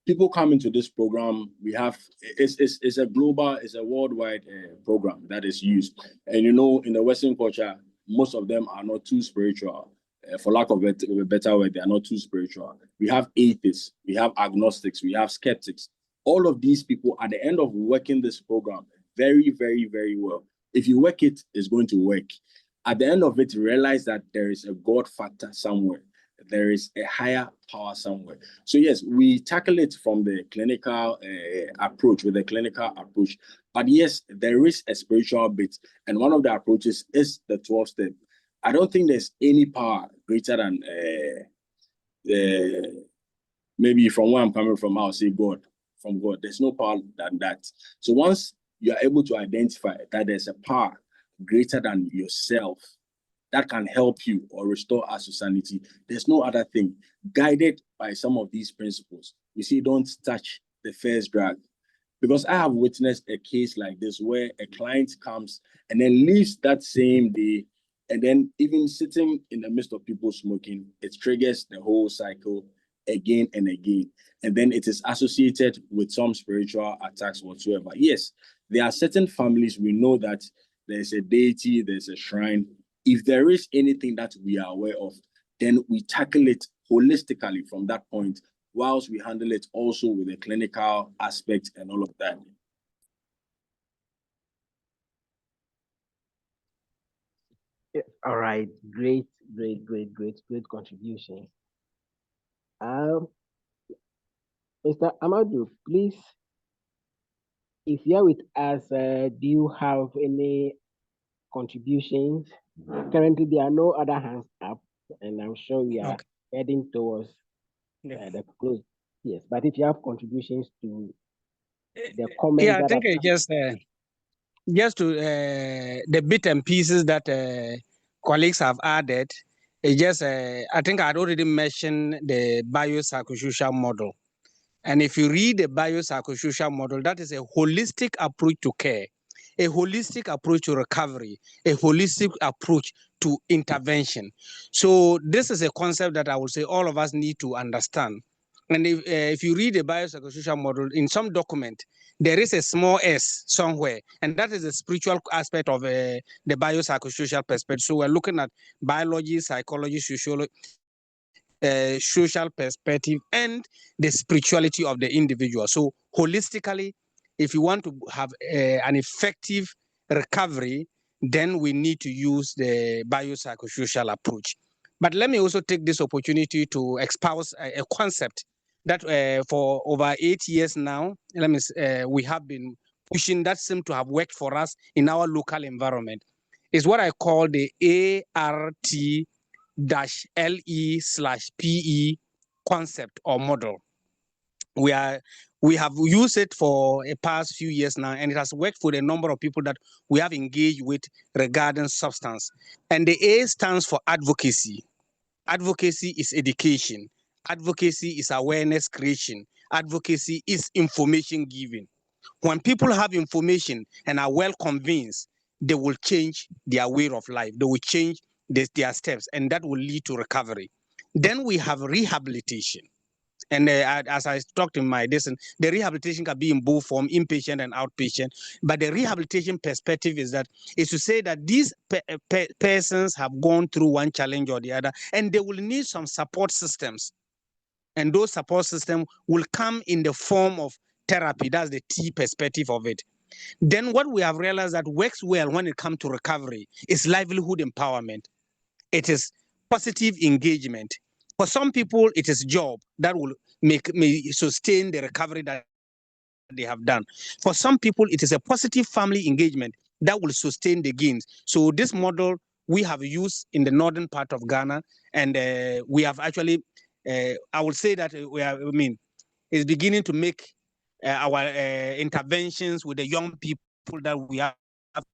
People come into this program, we have, it's a global, it's a worldwide program that is used. And you know, in the Western culture, most of them are not too spiritual. For lack of a better word, they are not too spiritual. We have atheists, we have agnostics, we have skeptics. All of these people, at the end of working this program, very, very, very well. If you work it, it's going to work. At the end of it, realize that there is a God factor somewhere. There is a higher power somewhere. So yes, we tackle it from the clinical approach, with the clinical approach. But yes, there is a spiritual bit. And one of the approaches is the 12-step. I don't think there's any power greater than maybe from where I'm coming from, I'll say God. From God, there's no power than that. So once you are able to identify that there's a power greater than yourself that can help you or restore us to sanity, there's no other thing. Guided by some of these principles, we say don't touch the first drug. Because I have witnessed a case like this where a client comes and then leaves that same day, and then even sitting in the midst of people smoking, it triggers the whole cycle again and again. And then it is associated with some spiritual attacks whatsoever. Yes, there are certain families, we know that there's a deity, there's a shrine. If there is anything that we are aware of, then we tackle it holistically from that point, whilst we handle it also with a clinical aspect and all of that. Yeah, all right, great contribution. Mr. Amadu, please, if you're with us, do you have any contributions? Currently, there are no other hands up, and I'm sure we are heading towards the close. Yes, but if you have contributions to the comments, yeah, I think just to the bit and pieces that colleagues have added, just I think I'd already mentioned the biopsychosocial model. And if you read the biopsychosocial model, that is a holistic approach to care, a holistic approach to recovery, a holistic approach to intervention. So this is a concept that I would say all of us need to understand. And if you read the biopsychosocial model, in some document, there is a small s somewhere, and that is the spiritual aspect of the biopsychosocial perspective. So we're looking at biology, psychology, sociology, social perspective, and the spirituality of the individual. So holistically, if you want to have an effective recovery, then we need to use the biopsychosocial approach. But let me also take this opportunity to espouse a concept that for over 8 years now, we have been pushing, that seems to have worked for us in our local environment. Is what I call the ART-LE/PE concept or model. We have used it for a past few years now, and it has worked for a number of people that we have engaged with regarding substance. And the A stands for advocacy. Advocacy is education. Advocacy is awareness creation. Advocacy is information giving. When people have information and are well convinced, they will change their way of life. They will change their steps, and that will lead to recovery. Then we have rehabilitation. And as I talked in my lesson, the rehabilitation can be in both form, inpatient and outpatient. But the rehabilitation perspective is to say that these persons have gone through one challenge or the other, and they will need some support systems. And those support systems will come in the form of therapy. That's the T perspective of it. Then what we have realized that works well when it comes to recovery is livelihood empowerment. It is positive engagement. For some people, it is job that will may sustain the recovery that they have done. For some people, it is a positive family engagement that will sustain the gains. So this model we have used in the northern part of Ghana, and we have actually, I would say that is beginning to make our interventions with the young people that we have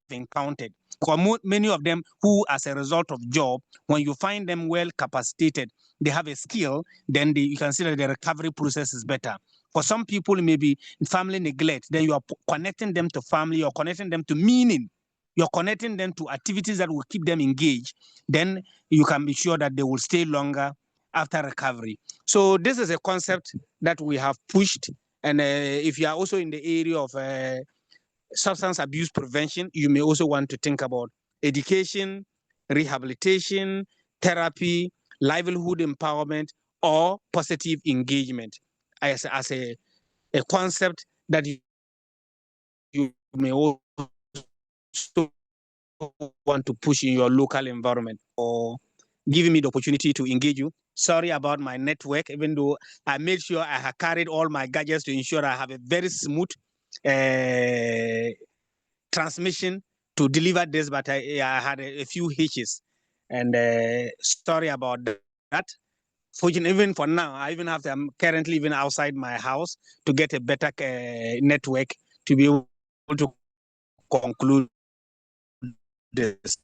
encountered. For many of them who, as a result of job, when you find them well capacitated, they have a skill, then you can see that the recovery process is better. For some people, maybe family neglect, then you are connecting them to family, you're connecting them to meaning, you're connecting them to activities that will keep them engaged, then you can be sure that they will stay longer after recovery. So this is a concept that we have pushed. And if you are also in the area of substance abuse prevention, you may also want to think about education, rehabilitation, therapy, livelihood empowerment, or positive engagement as a concept that you may also want to push in your local environment, or giving me the opportunity to engage you. Sorry about my network, even though I made sure I have carried all my gadgets to ensure I have a very smooth transmission to deliver this, but I had a few hitches, and sorry about that. Fortunately, even for now, I'm currently even outside my house to get a better network to be able to conclude this.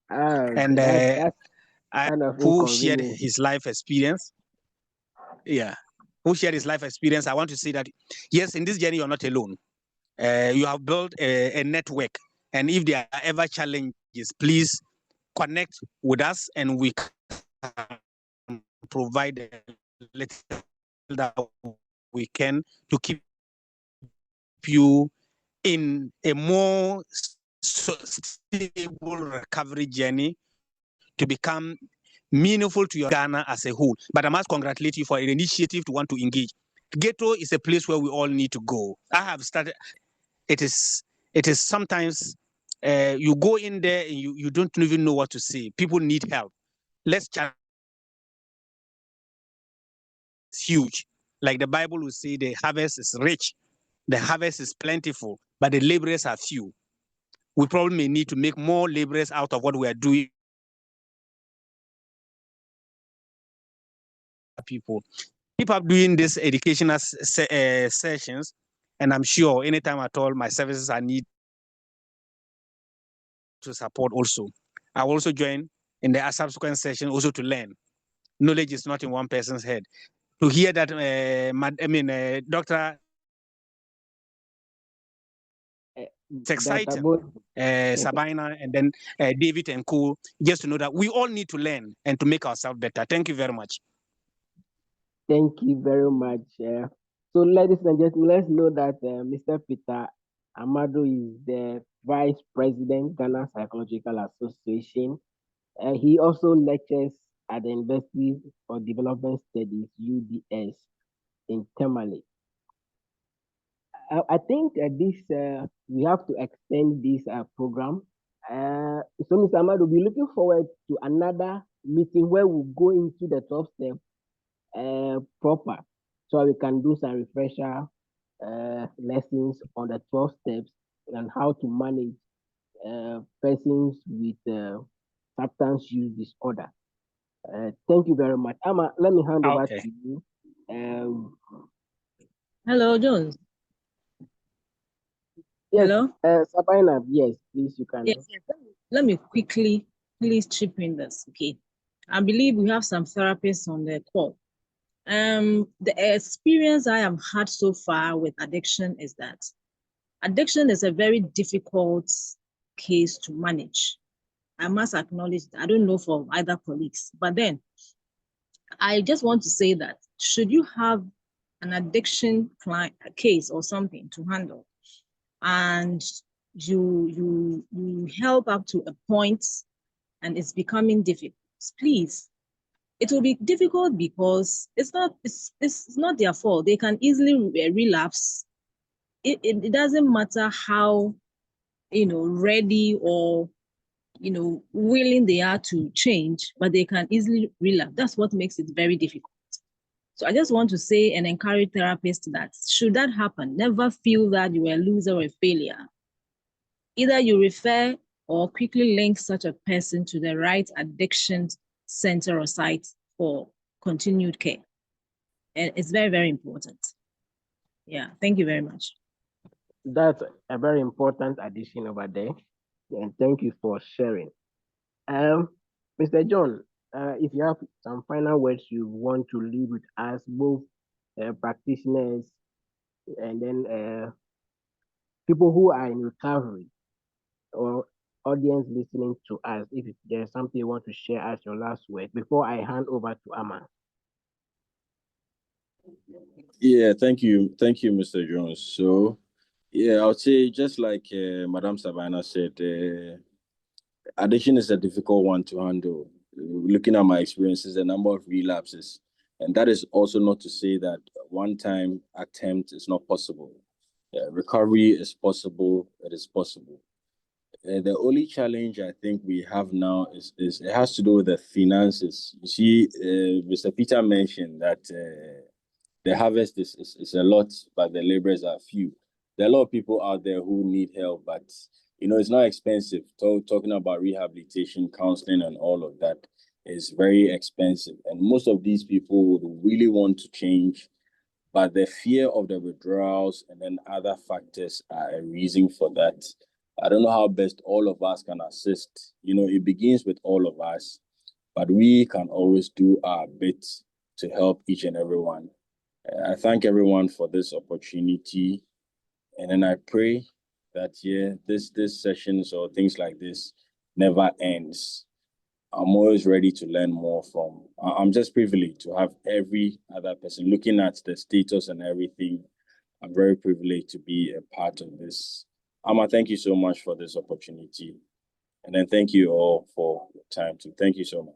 And That's kind of who shared inconvenient. his life experience. Yeah, who shared his life experience. I want to say that, yes, in this journey, you're not alone. You have built a network. And if there are ever challenges, please connect with us and we can provide a little that we can to keep you in a more stable recovery journey to become meaningful to your Ghana as a whole. But I must congratulate you for an initiative to want to engage. Ghetto is a place where we all need to go. I have started. It is sometimes you go in there and you don't even know what to say. People need help. Let's challenge. It's huge. Like the Bible will say, the harvest is rich, the harvest is plentiful, but the laborers are few. We probably may need to make more laborers out of what we are doing. People keep up doing these educational sessions, and I'm sure anytime at all my services are needed to support also. I will also join in the subsequent session also to learn. Knowledge is not in one person's head. To hear that, Dr. It's exciting. Sabina and then David and Co. Just to know that we all need to learn and to make ourselves better. Thank you very much. Thank you very much. So, ladies and gentlemen, let's know that Mr. Peter Amadu is the Vice President, Ghana Psychological Association. He also lectures at the University for Development Studies, UDS, in Tamale. I think we have to extend this program. So, Mr. Amadu, we're looking forward to another meeting where we'll go into the 12 steps proper, so we can do some refresher lessons on the 12 steps and how to manage persons with substance use disorder. Thank you very much. Amma, let me hand over to you. Hello, Jones. Yes, hello. Sabina, yes, please, you can. Yes. Let me quickly please chip in this. Okay. I believe we have some therapists on the call. The experience I have had so far with addiction is that addiction is a very difficult case to manage. I must acknowledge that. I don't know for other colleagues, but then I just want to say that should you have an addiction case or something to handle, and you help up to a point and it's becoming difficult, please, it will be difficult because it's not their fault. They can easily relapse. It doesn't matter how ready or willing they are to change, but they can easily relapse. That's what makes it very difficult. So I just want to say and encourage therapists that should that happen, never feel that you are a loser or a failure. Either you refer or quickly link such a person to the right addiction center or site for continued care. And it's very, very important. Yeah, thank you very much. That's a very important addition over there. And thank you for sharing. Mr. John, if you have some final words you want to leave with us, both practitioners and then people who are in recovery or audience listening to us, if there's something you want to share as your last word before I hand over to Amma. Yeah, thank you, Mr. Jones. So, yeah, I would say just like Madam Savannah said, addiction is a difficult one to handle. Looking at my experiences, the number of relapses, and that is also not to say that one-time attempt is not possible. Recovery is possible. It is possible. The only challenge I think we have now is it has to do with the finances. You see, Mr. Peter mentioned that the harvest is a lot, but the laborers are few. There are a lot of people out there who need help, but it's not expensive. Talking about rehabilitation, counseling, and all of that is very expensive. And most of these people would really want to change, but the fear of the withdrawals and then other factors are a reason for that. I don't know how best all of us can assist. It begins with all of us, but we can always do our bit to help each and everyone. I thank everyone for this opportunity, and then I pray that this sessions or things like this never ends. I'm always ready to learn more from. I'm just privileged to have every other person looking at the status and everything. I'm very privileged to be a part of this. Amma, thank you so much for this opportunity. And then thank you all for your time too. Thank you so much.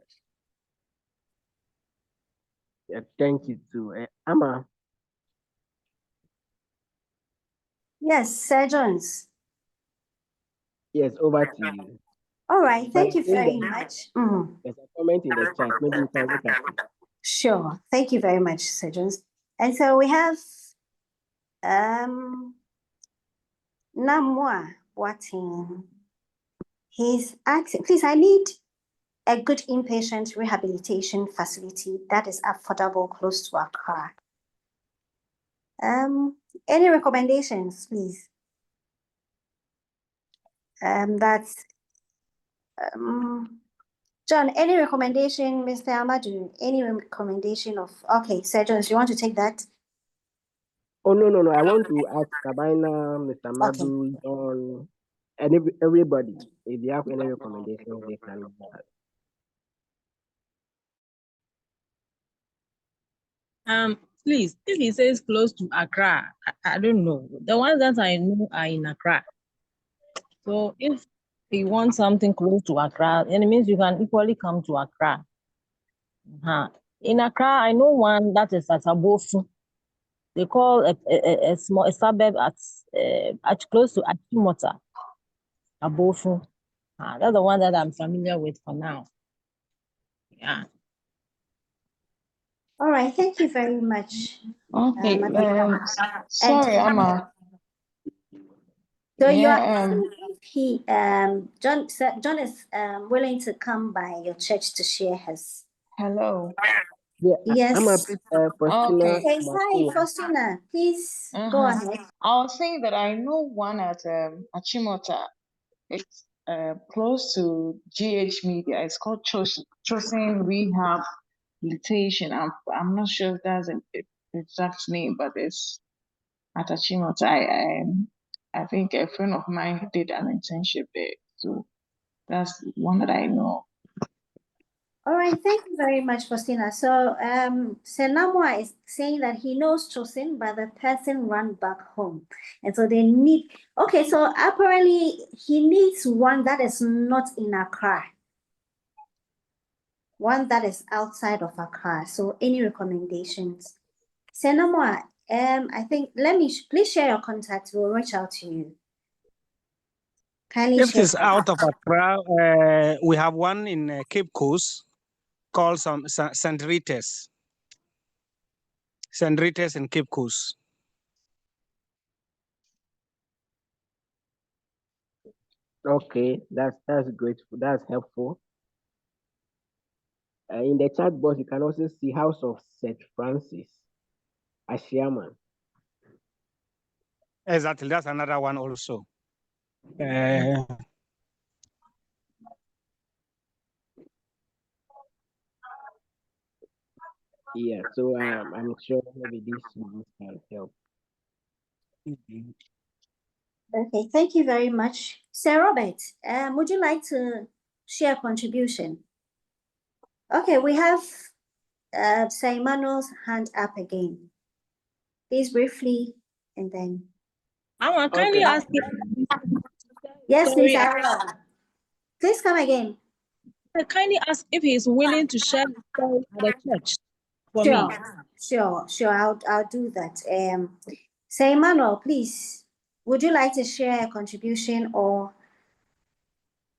Yeah, thank you too. Amma. Yes, Sir Jones. Yes, over to you. All right, thank But you very much. There's a comment in the chat. Maybe you can look at it. Sure. Thank you very much, Sir Jones. And so we have Namwa Wating. He's asking, please, I need a good inpatient rehabilitation facility that is affordable close to Accra. Any recommendations, please? That's John, any recommendation, Mr. Amadu? Any recommendation of, okay, Sir Jones, you want to take that? Oh, no. I want to ask Sabina, Mr. Amadu, John, and everybody, if they have any recommendations, they can give us. Please, if he says close to Accra, I don't know. The ones that I know are in Accra. So if you want something close to Accra, then it means you can equally come to Accra. In Accra, I know one that is at Abofu. They call a small suburb at close to Achimota, Abofu. That's the one that I'm familiar with for now. Yeah. All right, thank you very much. Okay. Sorry, Amma. So you are he John is willing to come by your church to share his. Hello. Yeah, yes. I'm a Faustina. Okay, hi, Faustina. Please go ahead. I was saying that I know one at Achimota. It's close to GH Media. It's called Chosen Rehabilitation. I'm not sure if that's an exact name, but it's at Achimota. I think a friend of mine did an internship there, so that's one that I know. All right, thank you very much, Faustina. So, Senamwa is saying that he knows Chosin, but the person ran back home. And so they need, okay, so apparently he needs one that is not in Accra, one that is outside of Accra. So, any recommendations? Senamwa, I think, please share your contact. We'll reach out to you. Kindly If it share. is out of Accra, we have one in Cape Coast called St. Rita's. St. Rita's in Cape Coast. Okay, that's great. That's helpful. In the chat box, you can also see House of St. Francis, Ashiaman. Exactly, that's another one also. Yeah, so I'm sure maybe these ones can help. Okay, thank you very much. Sir Robert, would you like to share a contribution? Okay, we have Sir Emmanuel's hand up again. Please briefly, and then. I kindly ask you. Yes, Sorry, please, please come again. I kindly ask if he's willing to share his story at the church for Sure, me. sure. I'll do that. Sir Emmanuel, please, would you like to share a contribution or?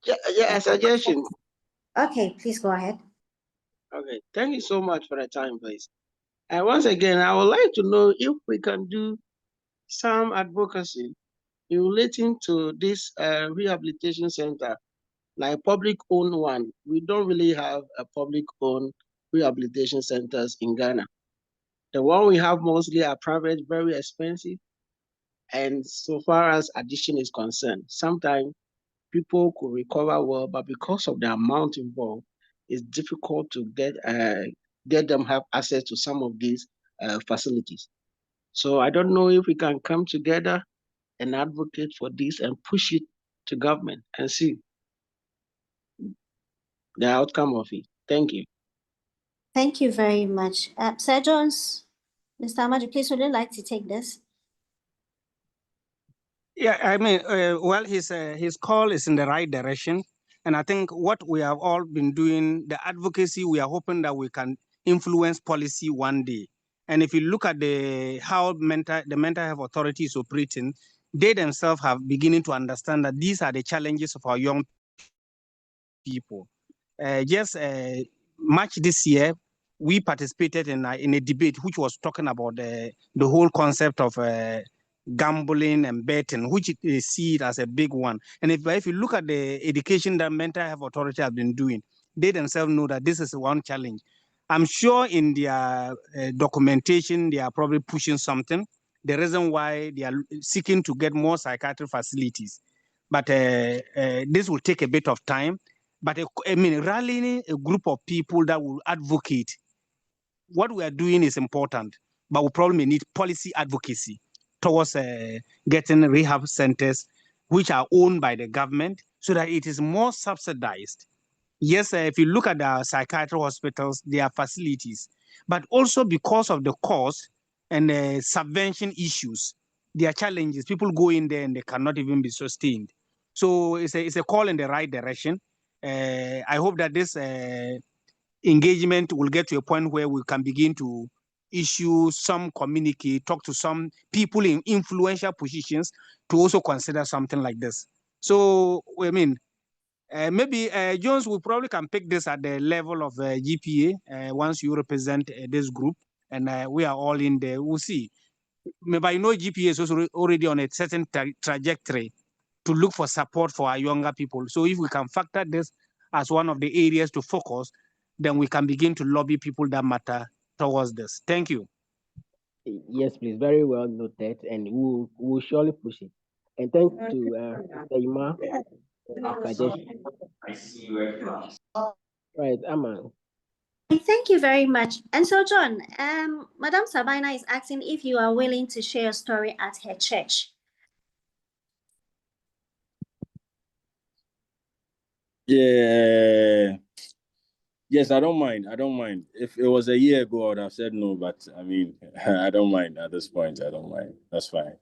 Yeah, a suggestion. Okay, please go ahead. Okay, thank you so much for the time, please. And once again, I would like to know if we can do some advocacy relating to this rehabilitation center, like public-owned one. We don't really have a public-owned rehabilitation centers in Ghana. The one we have mostly are private, very expensive. And so far as addiction is concerned, sometimes people could recover well, but because of the amount involved, it's difficult to get them have access to some of these facilities. So I don't know if we can come together and advocate for this and push it to government and see the outcome of it. Thank you. Thank you very much. Sir Jones, Mr. Amadu, please, would you like to take this? Yeah, I mean, well, his call is in the right direction. And I think what we have all been doing, the advocacy, we are hoping that we can influence policy one day. And if you look at how the mental health authority is operating, they themselves have beginning to understand that these are the challenges of our young people. Just March this year, we participated in a debate which was talking about the whole concept of gambling and betting, which they see it as a big one. And if you look at the education that mental health authority have been doing, they themselves know that this is one challenge. I'm sure in their documentation, they are probably pushing something. The reason why they are seeking to get more psychiatric facilities. But this will take a bit of time. But I mean, rallying a group of people that will advocate what we are doing is important, but we probably need policy advocacy towards getting rehab centers which are owned by the government so that it is more subsidized. Yes, if you look at the psychiatric hospitals, there are facilities, but also because of the cost and the subvention issues, there are challenges. People go in there and they cannot even be sustained. So it's a call in the right direction. I hope that this engagement will get to a point where we can begin to issue some communique, talk to some people in influential positions to also consider something like this. So, I mean, maybe Jones, we probably can pick this at the level of GPA once you represent this group, and we are all in there. We'll see. Maybe I know GPA is also already on a certain trajectory to look for support for our younger people. So if we can factor this as one of the areas to focus, then we can begin to lobby people that matter towards this. Thank you. Yes, please. Very well noted, and we'll surely push it. And thanks to Mr. Ima suggestion. Right, Aman. Thank you very much. And so, John, Madam Sabina is asking if you are willing to share a story at her church. Yeah. Yes, I don't mind. I don't mind. If it was a year ago, I would have said no, but I mean, I don't mind at this point. I don't mind. That's fine.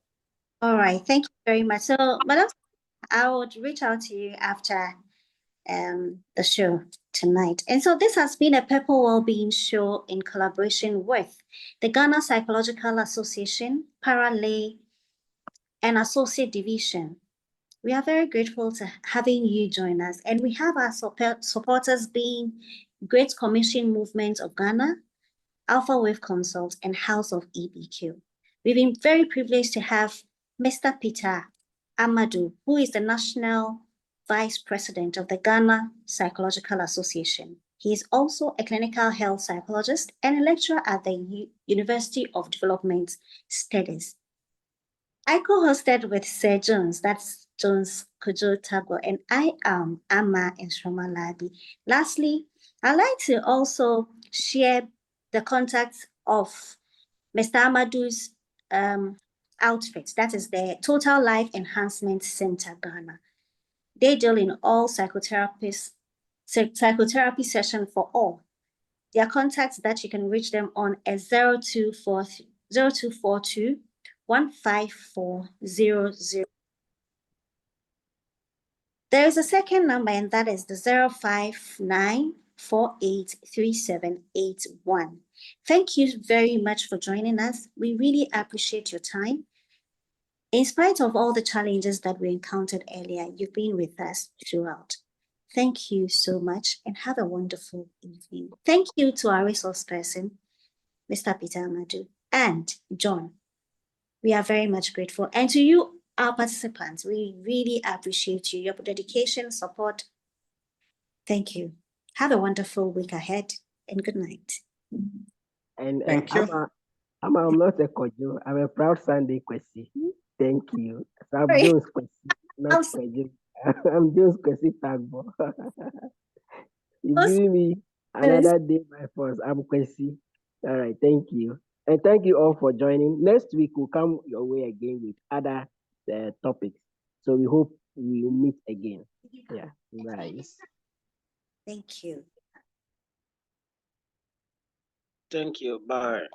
All right. Thank you very much. So, Madam, I would reach out to you after the show tonight. And so this has been a Purple Wellbeing show in collaboration with the Ghana Psychological Association, Paralay, and Associate Division. We are very grateful to having you join us. And we have our supporters being Great Commission Movement of Ghana, Alpha Wave Consult, and House of EBQ. We've been very privileged to have Mr. Peter Amadu, who is the National Vice President of the Ghana Psychological Association. He is also a clinical health psychologist and a lecturer at the University of Development Studies. I co-hosted with Sir Jones, that's Jones Kojo Tabo, and I am Amma Labi. Lastly, I'd like to also share the contacts of Mr. Amadu's outfit, that is the Total Life Enhancement Center Ghana. They deal in all psychotherapy session for all. Their contacts that you can reach them on is 0242 15400. There is a second number, and that is the 059483781. Thank you very much for joining us. We really appreciate your time. In spite of all the challenges that we encountered earlier, you've been with us throughout. Thank you so much and have a wonderful evening. Thank you to our resource person, Mr. Peter Amadu, and John. We are very much grateful. And to you, our participants, we really appreciate you, your dedication, support. Thank you. Have a wonderful week ahead and good night. And Thank you. I'm not a Kojo. I'm a proud Sunday Kwesi. Thank you. So I'm Sorry. Jones Kwesi, not Kojo. I'm Jones Kwesi Tagbo. You're giving me another day by force. I'm Kwesi. All right, thank you. And thank you all for joining. Next week we'll come your way again with other topics. So we hope we'll meet again. Yeah, bye. Thank you. Thank you. Bye.